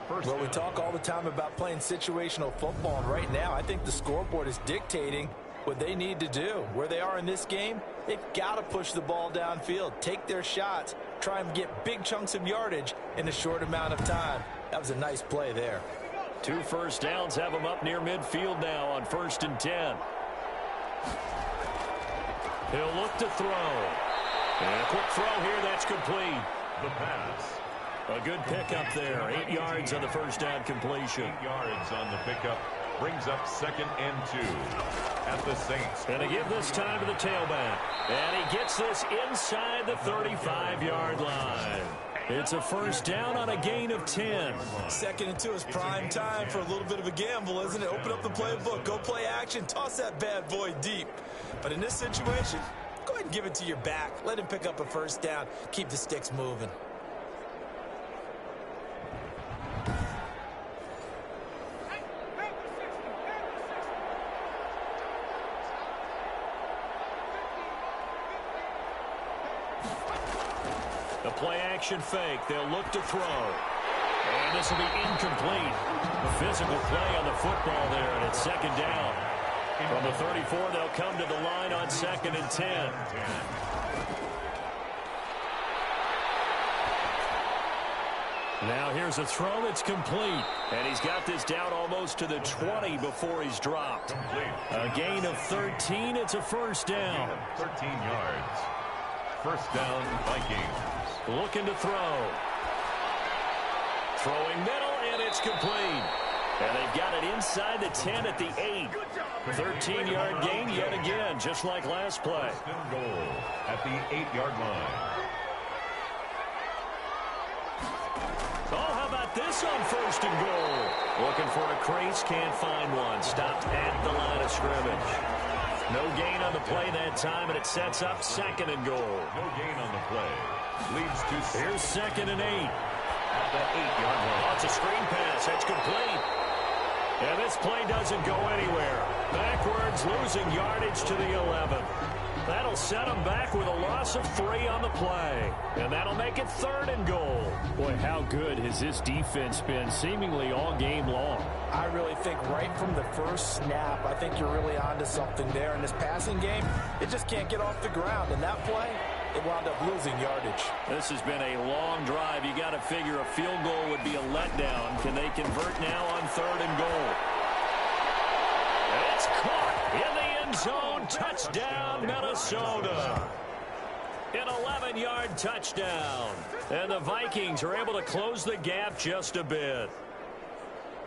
Well, we talk all the time about playing situational football, and right now I think the scoreboard is dictating what they need to do. Where they are in this game, they've got to push the ball downfield, take their shots, try and get big chunks of yardage in a short amount of time. That was a nice play there. 2 first downs have them up near midfield now on 1st and 10. He'll look to throw. And a quick throw here, that's complete. The pass. A good pickup there. 8 yards on the first down completion. 8 yards on the pickup. Brings up 2nd and 2 at the Saints. And to give this time to the tailback. And he gets this inside the 35-yard line. It's a first down on a gain of 10. 2nd and 2 is prime time for a little bit of a gamble, isn't it? Open up the playbook, go play action, toss that bad boy deep. But in this situation, go ahead and give it to your back. Let him pick up a first down. Keep the sticks moving. The play-action fake. They'll look to throw. And this will be incomplete. A physical play on the football there, and it's 2nd down. From the 34, they'll come to the line on 2nd and 10. Now here's a throw that's complete. And he's got this down almost to the 20 before he's dropped. A gain of 13. It's a first down. 13 yards. First down, Vikings. Looking to throw. Throwing middle, and it's complete. And they've got it inside the 10 at the 8. 13-yard gain yet again, just like last play. First and goal at the 8-yard line. Oh, how about this on 1st and goal? Looking for a crease, can't find one. Stopped at the line of scrimmage. No gain on the play that time, and it sets up 2nd and goal. No gain on the play. Leads to... Here's 2nd and 8. At the 8-yard line. Oh, it's a screen pass. That's complete. And this play doesn't go anywhere. Backwards, losing yardage to the 11. That'll set them back with a loss of 3 on the play. And that'll make it 3rd and goal. Boy, how good has this defense been seemingly all game long? I really think right from the first snap, I think you're really onto something there. In this passing game, it just can't get off the ground. And that play, it wound up losing yardage. This has been a long drive. You got to figure a field goal would be a letdown. Can they convert now on 3rd and goal? It's caught in the end zone. Touchdown, Minnesota. An 11-yard touchdown. And the Vikings are able to close the gap just a bit.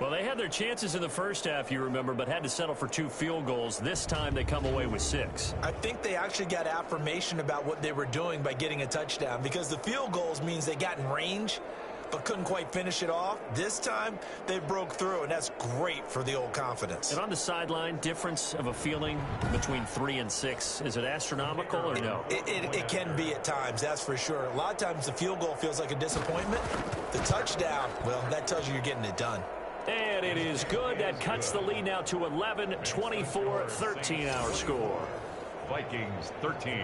Well, they had their chances in the first half, you remember, but had to settle for 2 field goals. This time they come away with 6. I think they actually got affirmation about what they were doing by getting a touchdown, because the field goals means they got in range but couldn't quite finish it off. This time they broke through, and that's great for the old confidence. And on the sideline, difference of a feeling between 3 and 6, is it astronomical or no? It can be at times, that's for sure. A lot of times the field goal feels like a disappointment. The touchdown, well, that tells you you're getting it done. And it is good. That cuts the lead now to 11, 24, 13 our score. Vikings 13.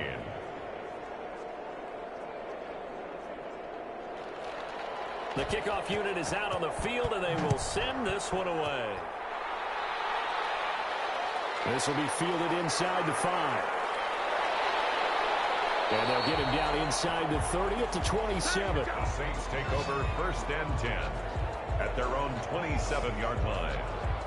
The kickoff unit is out on the field, and they will send this one away. This will be fielded inside the 5. And they'll get him down inside the 30 at the 27. The Saints take over 1st and 10 at their own 27-yard line.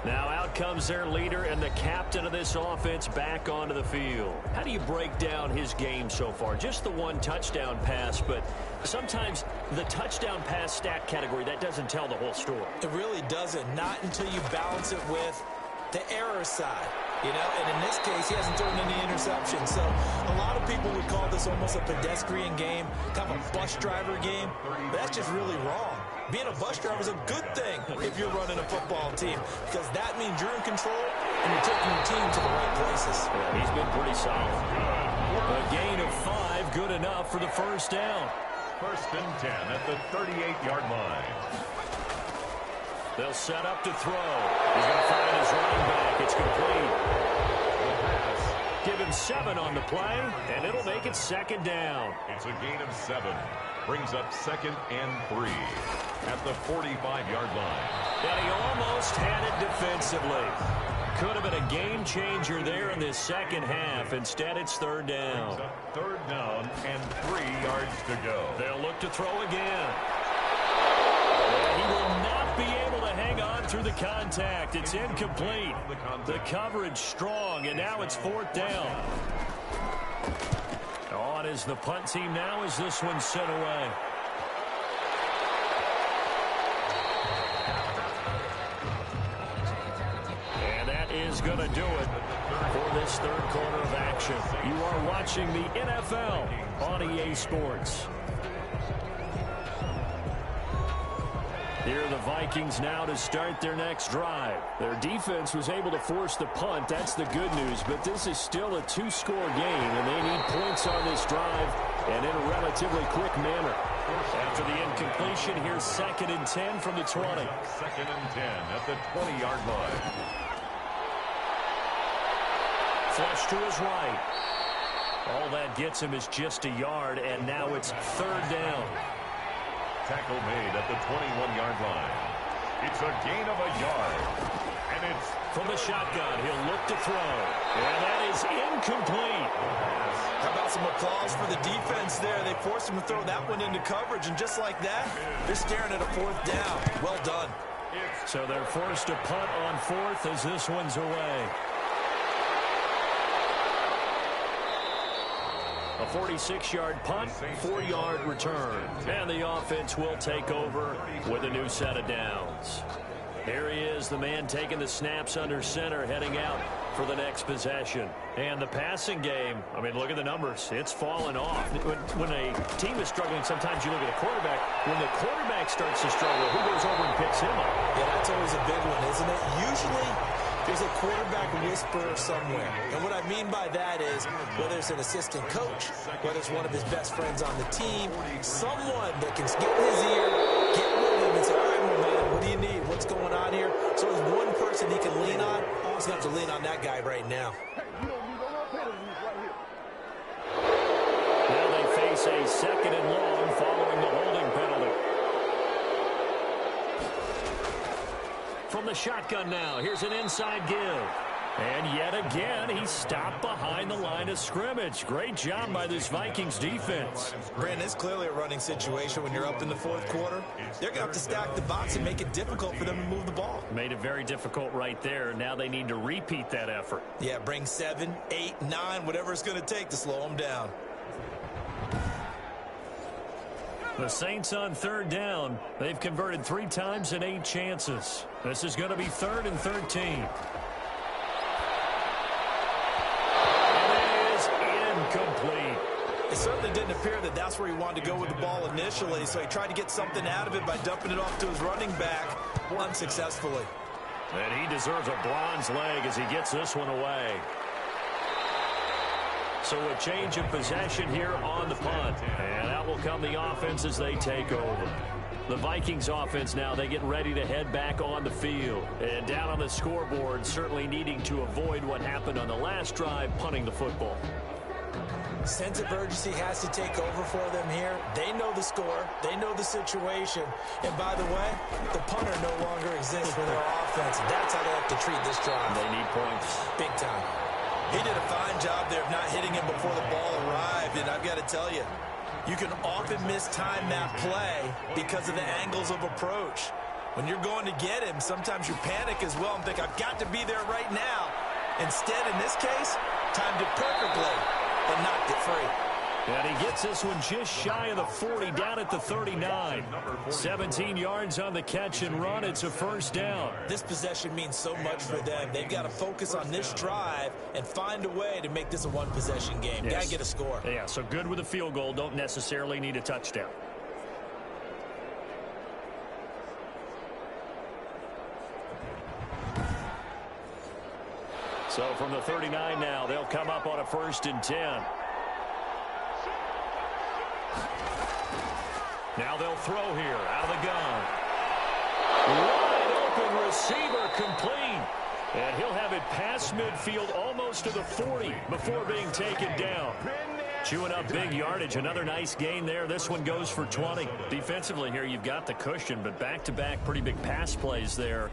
Now out comes their leader and the captain of this offense back onto the field. How do you break down his game so far? Just the 1 touchdown pass, but sometimes the touchdown pass stat category, that doesn't tell the whole story. It really doesn't, not until you balance it with the error side. You know, and in this case, he hasn't thrown any interceptions. So a lot of people would call this almost a pedestrian game, kind of a bus driver game. But that's just really wrong. Being a bus driver is a good thing if you're running a football team, because that means you're in control and you're taking your team to the right places. Yeah, he's been pretty solid. A gain of 5, good enough for the first down. First and 10 at the 38-yard line. They'll set up to throw. He's going to find his running back. It's complete. The pass. Give him 7 on the play, and it'll make it second down. It's a gain of 7. Brings up 2nd and 3 at the 45-yard line. And he almost had it defensively. Could have been a game changer there in this second half. Instead, it's third down. Third down and 3 yards to go. They'll look to throw again. And he will not be able to hang on through the contact. It's incomplete. The coverage strong, and now it's fourth down. On is the punt team now as this one's sent away. And that is going to do it for this third quarter of action. You are watching the NFL on EA Sports. Here are the Vikings now to start their next drive. Their defense was able to force the punt. That's the good news. But this is still a 2-score game, and they need points on this drive and in a relatively quick manner. After the incompletion, here's 2nd and 10 from the 20. 2nd and 10 at the 20-yard line. Flush to his right. All that gets him is just a yard, and now it's third down. Tackle made at the 21-yard line. It's a gain of a yard. And it's from the shotgun. He'll look to throw. And that is incomplete. How about some applause for the defense there? They forced him to throw that one into coverage, and just like that, they're staring at a fourth down. Well done. So they're forced to punt on fourth as this one's away. A 46-yard punt, 4-yard return. And the offense will take over with a new set of downs. Here he is, the man taking the snaps under center, heading out for the next possession. And the passing game, I mean, look at the numbers. It's fallen off. When a team is struggling, sometimes you look at a quarterback. When the quarterback starts to struggle, who goes over and picks him up? Yeah, that's always a big one, isn't it? Usually, there's a quarterback whisperer somewhere. And what I mean by that is, whether it's an assistant coach, whether it's one of his best friends on the team, someone that can get in his ear, get with him and say, all right, my man, what do you need? What's going on here? So there's one person he can lean on. He's going to have to lean on that guy right now. Now they face a 2nd and long following the holding penalty. From the shotgun now, here's an inside give. And yet again, he's stopped behind the line of scrimmage. Great job by this Vikings defense. Brandon, it's clearly a running situation when you're up in the fourth quarter. They're going to have to stack the box and make it difficult for them to move the ball. Made it very difficult right there. Now they need to repeat that effort. Yeah, bring 7, 8, 9, whatever it's going to take to slow them down. The Saints on third down. They've converted 3 times in 8 chances. This is going to be 3rd and 13. And it is incomplete. It certainly didn't appear that that's where he wanted to go with the ball initially, so he tried to get something out of it by dumping it off to his running back unsuccessfully. And he deserves a bronze leg as he gets this one away. So a change of possession here on the punt. And out will come the offense as they take over. The Vikings offense now, they get ready to head back on the field. And down on the scoreboard, certainly needing to avoid what happened on the last drive, punting the football. Sense of urgency has to take over for them here. They know the score. They know the situation. And by the way, the punter no longer exists for their offense. That's how they have to treat this drive. They need points. Big time. He did a fine job there of not hitting him before the ball arrived, and I've got to tell you, you can often mistime that play because of the angles of approach. When you're going to get him, sometimes you panic as well and think, I've got to be there right now. Instead, in this case, timed it perfectly and knocked it free. And he gets this one just shy of the 40, down at the 39. 17 yards on the catch and run. It's a first down. This possession means so much for them. They've got to focus on this drive and find a way to make this a one-possession game. Yes. Got to get a score. Yeah, so good with a field goal. Don't necessarily need a touchdown. So from the 39 now, they'll come up on a 1st and 10. Now they'll throw here out of the gun. Wide open receiver complete. And he'll have it past midfield almost to the 40 before being taken down. Chewing up big yardage. Another nice gain there. This one goes for 20. Defensively here, you've got the cushion, but back-to-back pretty big pass plays there.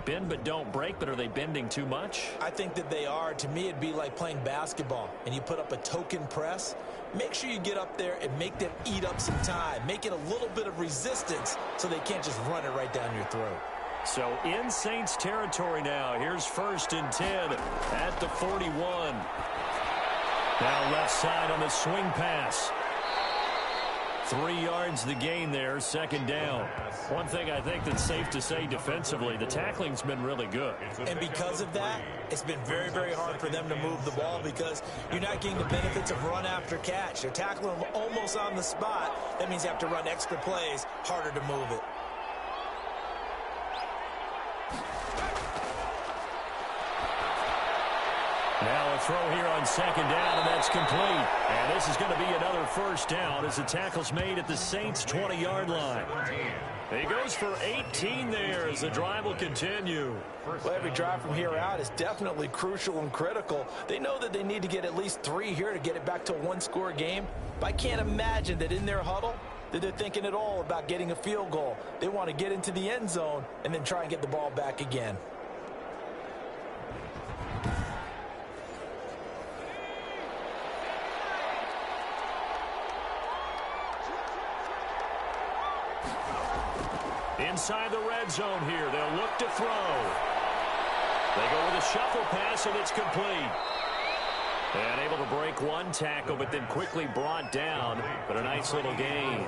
Bend but don't break, but are they bending too much? I think that they are. To me, it'd be like playing basketball, and you put up a token press. Make sure you get up there and make them eat up some time. Make it a little bit of resistance so they can't just run it right down your throat. So in Saints territory now. Here's 1st and 10 at the 41. Now left side on the swing pass. 3 yards the gain there, 2nd down. One thing I think that's safe to say defensively, the tackling's been really good. And because of that, it's been very, very hard for them to move the ball because you're not getting the benefits of run after catch. They're tackling them almost on the spot. That means you have to run extra plays, harder to move it. Now a throw here on 2nd down, and that's complete. And this is going to be another 1st down as the tackle's made at the Saints' 20-yard line. He goes for 18 there as the drive will continue. Well, every drive from here out is definitely crucial and critical. They know that they need to get at least 3 here to get it back to a one-score game. But I can't imagine that in their huddle that they're thinking at all about getting a field goal. They want to get into the end zone and then try and get the ball back again. Inside the red zone here, they'll look to throw. They go with a shuffle pass, and it's complete. And able to break one tackle, but then quickly brought down. But a nice little gain.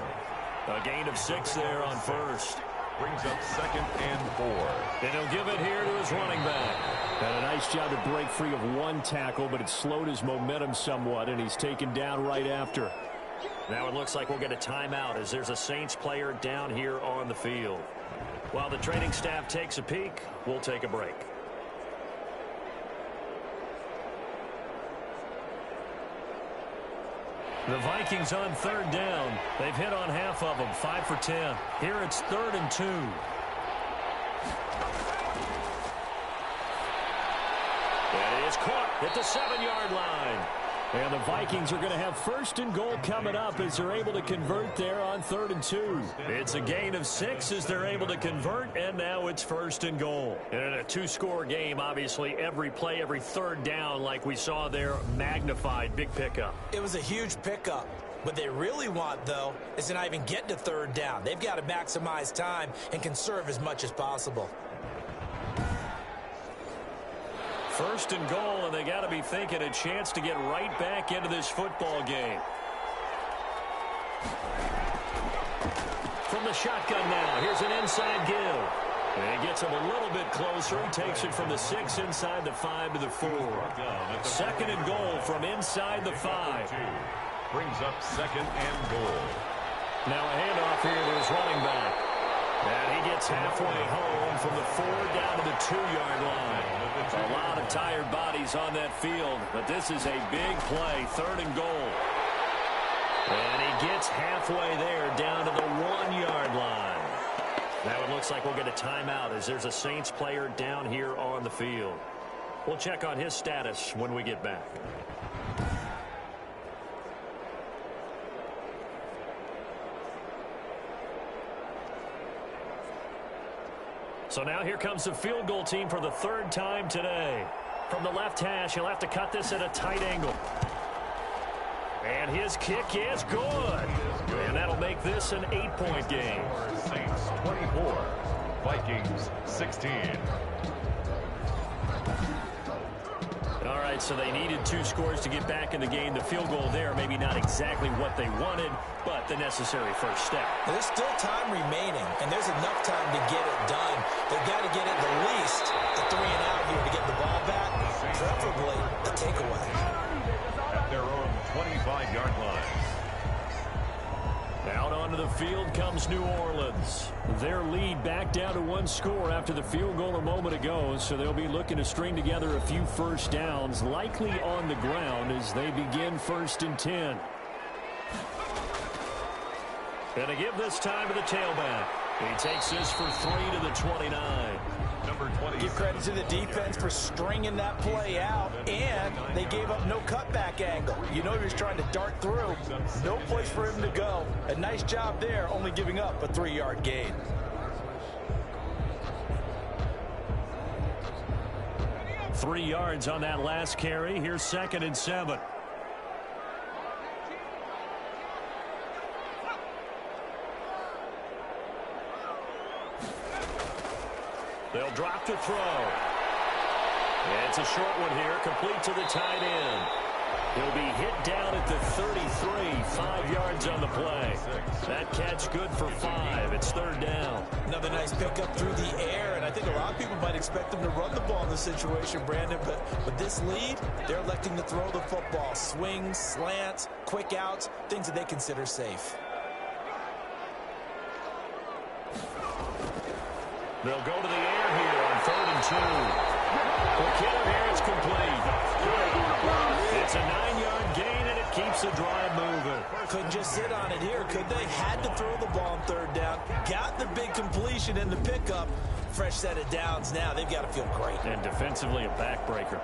A gain of 6 there on 1st. Brings up 2nd and 4. And he'll give it here to his running back. And a nice job to break free of one tackle, but it slowed his momentum somewhat, and he's taken down right after. Now it looks like we'll get a timeout as there's a Saints player down here on the field. While the training staff takes a peek, we'll take a break. The Vikings on 3rd down. They've hit on half of them, 5 for 10. Here it's 3rd and 2. It is caught at the 7-yard line. And the Vikings are going to have 1st and goal coming up as they're able to convert there on 3rd and 2. It's a gain of 6 as they're able to convert, and now it's 1st and goal. And in a 2-score game, obviously, every play, every 3rd down, like we saw there, magnified, big pickup. It was a huge pickup. What they really want, though, is to not even get to 3rd down. They've got to maximize time and conserve as much as possible. 1st and goal, and they got to be thinking a chance to get right back into this football game. From the shotgun now, here's an inside give. And he gets him a little bit closer. He takes it from the 6 inside the 5 to the 4. 2nd and goal from inside the 5. Brings up 2nd and goal. Now a handoff here to his running back. And he gets halfway home from the 4 down to the 2-yard line. A lot of tired bodies on that field, but this is a big play, 3rd and goal. And he gets halfway there down to the 1-yard line. Now it looks like we'll get a timeout as there's a Saints player down here on the field. We'll check on his status when we get back. So now here comes the field goal team for the 3rd time today. From the left hash, he'll have to cut this at a tight angle. And his kick is good. And that'll make this an 8-point game. Saints 24, Vikings 16. All right, so they needed 2 scores to get back in the game. The field goal there, maybe not exactly what they wanted, but the necessary first step. There's still time remaining, and there's enough time to get it done. They've got to get it at least a 3 and out here to get the ball back, preferably a takeaway. At their own 25-yard line. Out onto the field comes New Orleans. Their lead back down to one score after the field goal a moment ago, so they'll be looking to string together a few first downs, likely on the ground as they begin 1st and 10. Gonna give this time to the tailback. He takes this for 3 to the 29. Number 20. Give credit to the defense for stringing that play out, and they gave up no cutback angle. You know he was trying to dart through. No place for him to go. A nice job there, only giving up a 3-yard gain. Three yards on that last carry. Here's 2nd and 7. They'll drop to throw. It's a short one here, complete to the tight end. He'll be hit down at the 33, 5 yards on the play. That catch good for 5. It's 3rd down. Another nice pickup through the air, and I think a lot of people might expect them to run the ball in this situation, Brandon, but with this lead, they're electing to throw the football. Swings, slants, quick outs, things that they consider safe. They'll go to the air here on 3rd and 2. McKinnon here, it's complete. It's a 9-yard gain, and it keeps the drive moving. Couldn't just sit on it here, could they? Had to throw the ball on 3rd down. Got the big completion in the pickup. Fresh set of downs now. They've got to feel great. And defensively, a backbreaker.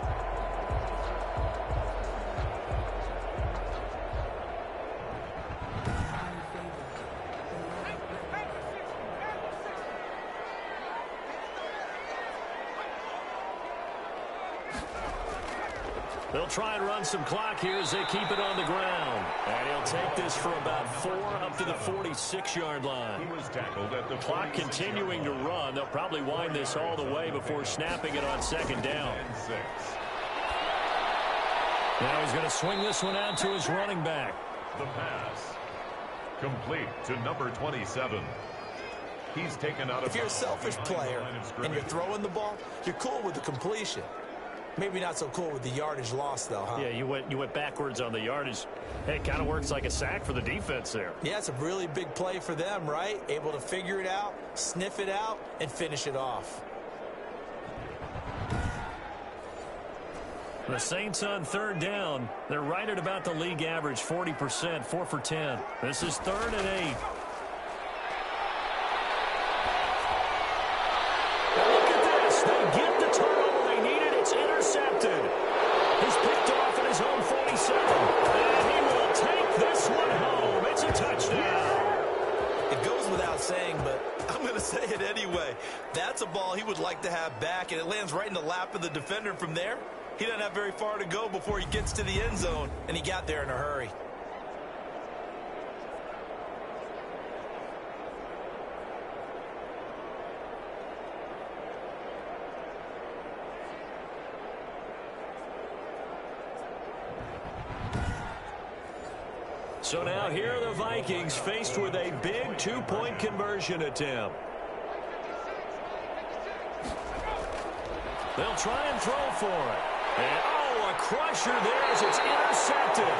They'll try and run some clock here as they keep it on the ground. And he'll take this for about 4 up to the 46-yard line. He was tackled at the clock continuing to run. They'll probably wind this all the way before snapping it on 2nd down. Now he's going to swing this one out to his running back. The pass. Complete to number 27. He's taken out of. If you're a selfish player and you're throwing the ball, you're cool with the completion. Maybe not so cool with the yardage loss, though, huh? Yeah, you went backwards on the yardage. Hey, it kind of works like a sack for the defense there. Yeah, it's a really big play for them, right? Able to figure it out, sniff it out, and finish it off. The Saints on 3rd down. They're right at about the league average, 40%, 4 for 10. This is 3rd and 8. Now look at this. They get the turnover they needed. It's intercepted. He's picked off at his own 47. And he will take this one home. It's a touchdown. It goes without saying, but I'm going to say it anyway. That's a ball he would like to have back, and it lands right in the lap of the defender from there. He doesn't have very far to go before he gets to the end zone, and he got there in a hurry. So now here are the Vikings faced with a big 2-point conversion attempt. They'll try and throw for it. And, oh, a crusher there as it's intercepted.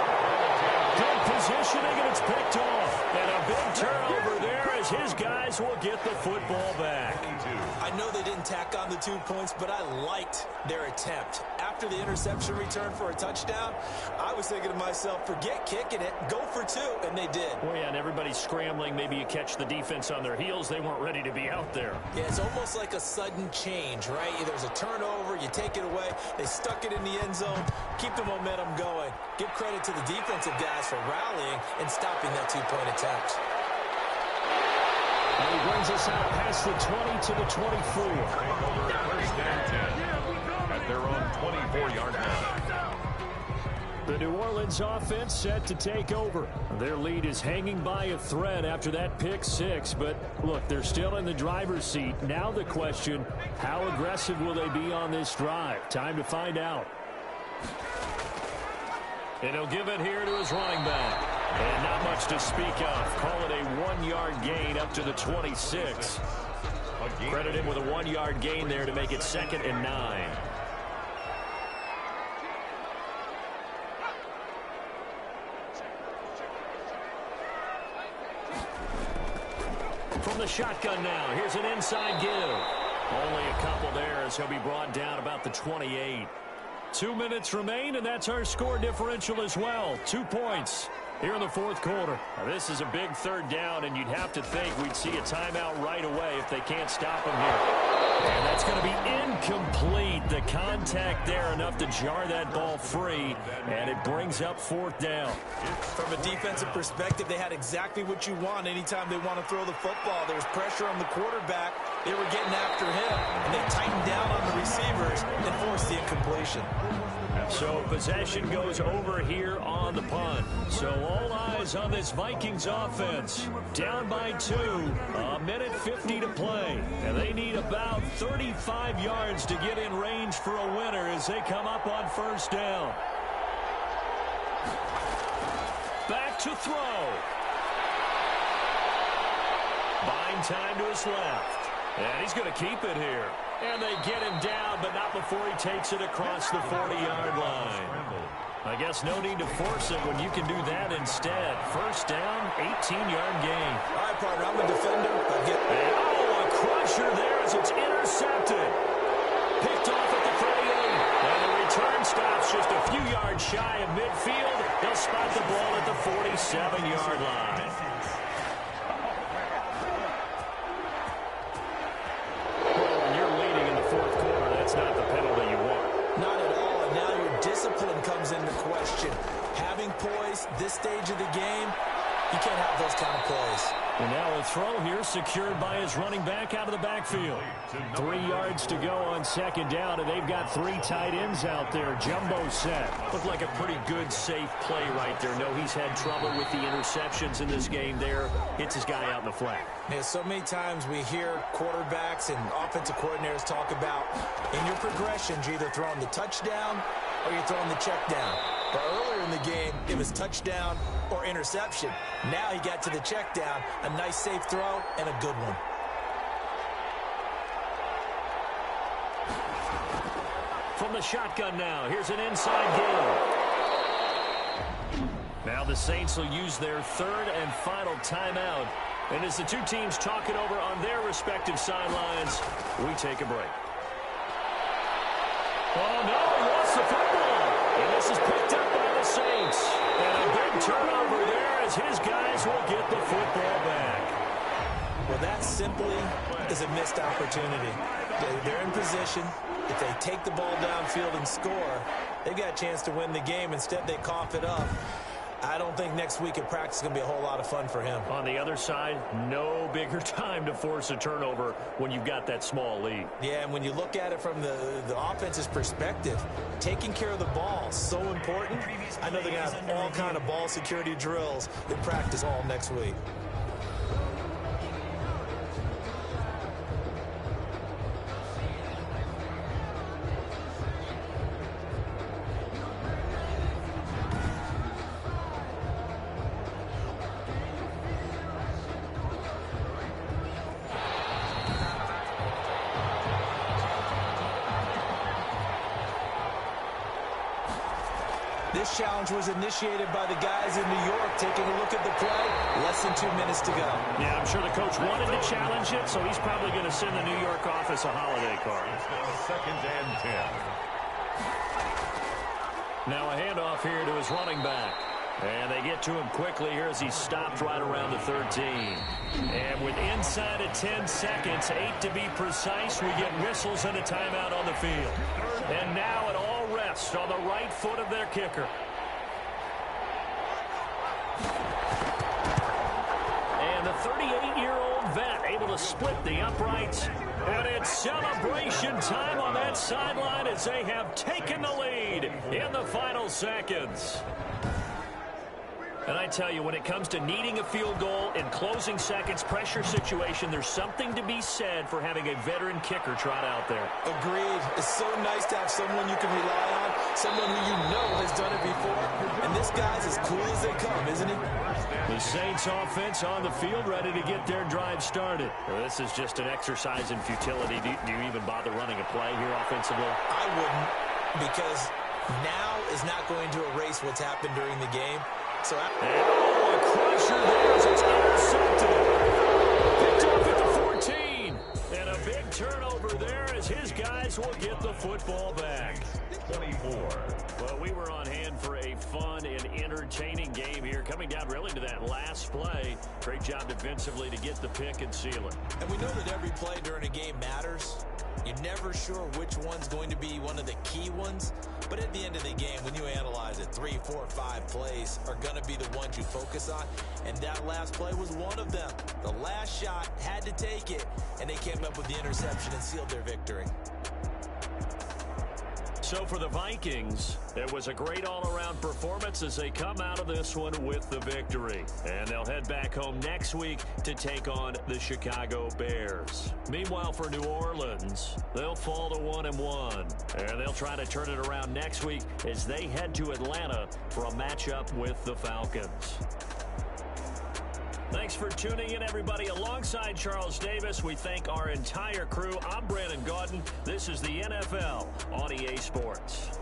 Good positioning, and it's picked off. And a big turnover there as his guys will get the football back. I know they didn't tack on the 2 points, but I liked their attempt. After the interception return for a touchdown, I was thinking to myself, forget kicking it, go for 2, and they did. Well, yeah, and everybody's scrambling. Maybe you catch the defense on their heels. They weren't ready to be out there. Yeah, it's almost like a sudden change, right? There's a turnover, you take it away, they stuck it in the end zone, keep the momentum going. Give credit to the defensive guys for rallying and stopping that 2-point attempt. And he brings us out past the 20 to the 24. First and 10 at their own 24-yard line. The New Orleans offense set to take over. Their lead is hanging by a thread after that pick 6. But, look, they're still in the driver's seat. Now the question, how aggressive will they be on this drive? Time to find out. And he'll give it here to his running back. And not much to speak of. Call it a 1-yard gain up to the 26. Credit him with a 1-yard gain there to make it 2nd and 9. From the shotgun now, here's an inside give. Only a couple there as he'll be brought down about the 28. 2 minutes remain, and that's our score differential as well. 2 points here in the fourth quarter. Now, this is a big third down, and you'd have to think we'd see a timeout right away if they can't stop him here. And that's going to be incomplete. The contact there enough to jar that ball free, and it brings up fourth down. From a defensive perspective, they had exactly what you want anytime they want to throw the football. There was pressure on the quarterback. They were getting after him, and they tightened down on the receivers and forced the incompletion. So possession goes over here on the punt. So all eyes on this Vikings offense. Down by 2, a minute 50 to play. And they need about 35 yards to get in range for a winner as they come up on first down. Back to throw. Buying time to his left. And he's going to keep it here. And they get him down, but not before he takes it across the 40-yard line. I guess no need to force it when you can do that instead. First down, 18-yard gain. All right, partner, I'm a defender. A crusher there as it's intercepted. Picked off at the 38. And the return stops just a few yards shy of midfield. They'll spot the ball at the 47-yard line. Not the penalty you want. Not at all. And now your discipline comes into question. Having poise this stage of the game, you can't have those kind of plays. And now a throw here secured by his running back out of the backfield. 3 yards to go on second down, and they've got 3 tight ends out there. Jumbo set. Looked like a pretty good, safe play right there. No, he's had trouble with the interceptions in this game there. Hits his guy out in the flat. Yeah, so many times we hear quarterbacks and offensive coordinators talk about in your progressions, you're either throwing the touchdown or you're throwing the check down. But earlier in the game, it was touchdown or interception. Now he got to the check down, a nice safe throw, and a good one. From the shotgun now, here's an inside give. Now the Saints will use their third and final timeout. And as the two teams talk it over on their respective sidelines, we take a break. Oh, no, he lost the football. And this is picked up by the Saints. And a big turnover there as his guys will get the football back. Well, that simply is a missed opportunity. They're in position. If they take the ball downfield and score, they've got a chance to win the game. Instead, they cough it up. I don't think next week at practice is going to be a whole lot of fun for him. On the other side, no bigger time to force a turnover when you've got that small lead. Yeah, and when you look at it from the offense's perspective, taking care of the ball is so important. I know they're going to have all kind of ball security drills in practice all next week. This challenge was initiated by the guys in New York. Taking a look at the play, less than 2 minutes to go. Yeah, I'm sure the coach wanted to challenge it, so he's probably going to send the New York office a holiday card. Second and 10. Now a handoff here to his running back. And they get to him quickly here as he stopped right around the 13. And with inside of 10 seconds, 8 to be precise, we get whistles and a timeout on the field. And now it all rests on the right foot of their kicker. And the 38-year-old vet able to split the uprights. And it's celebration time on that sideline as they have taken the lead in the final seconds. And I tell you, when it comes to needing a field goal in closing seconds, pressure situation, there's something to be said for having a veteran kicker trot out there. Agreed. It's so nice to have someone you can rely on, someone who you know has done it before. And this guy's as cool as they come, isn't he? The Saints offense on the field ready to get their drive started. Well, this is just an exercise in futility. Do you even bother running a play here offensively? I wouldn't, because now is not going to erase what's happened during the game. So, a crusher there as it's intercepted. Picked off at turnover there as his guys will get the football back. 24. Well, we were on hand for a fun and entertaining game here, coming down really to that last play. Great job defensively to get the pick and seal it. And we know that every play during a game matters. You're never sure which one's going to be one of the key ones. But at the end of the game, when you analyze it, 3, 4, 5 plays are going to be the ones you focus on. And that last play was one of them. The last shot had to take it, and they came up with the interception and sealed their victory. So for the Vikings, it was a great all-around performance as they come out of this one with the victory. And they'll head back home next week to take on the Chicago Bears. Meanwhile, for New Orleans, they'll fall to 1-1. And they'll try to turn it around next week as they head to Atlanta for a matchup with the Falcons. Thanks for tuning in, everybody. Alongside Charles Davis, we thank our entire crew. I'm Brandon Gaudin. This is the NFL on EA Sports.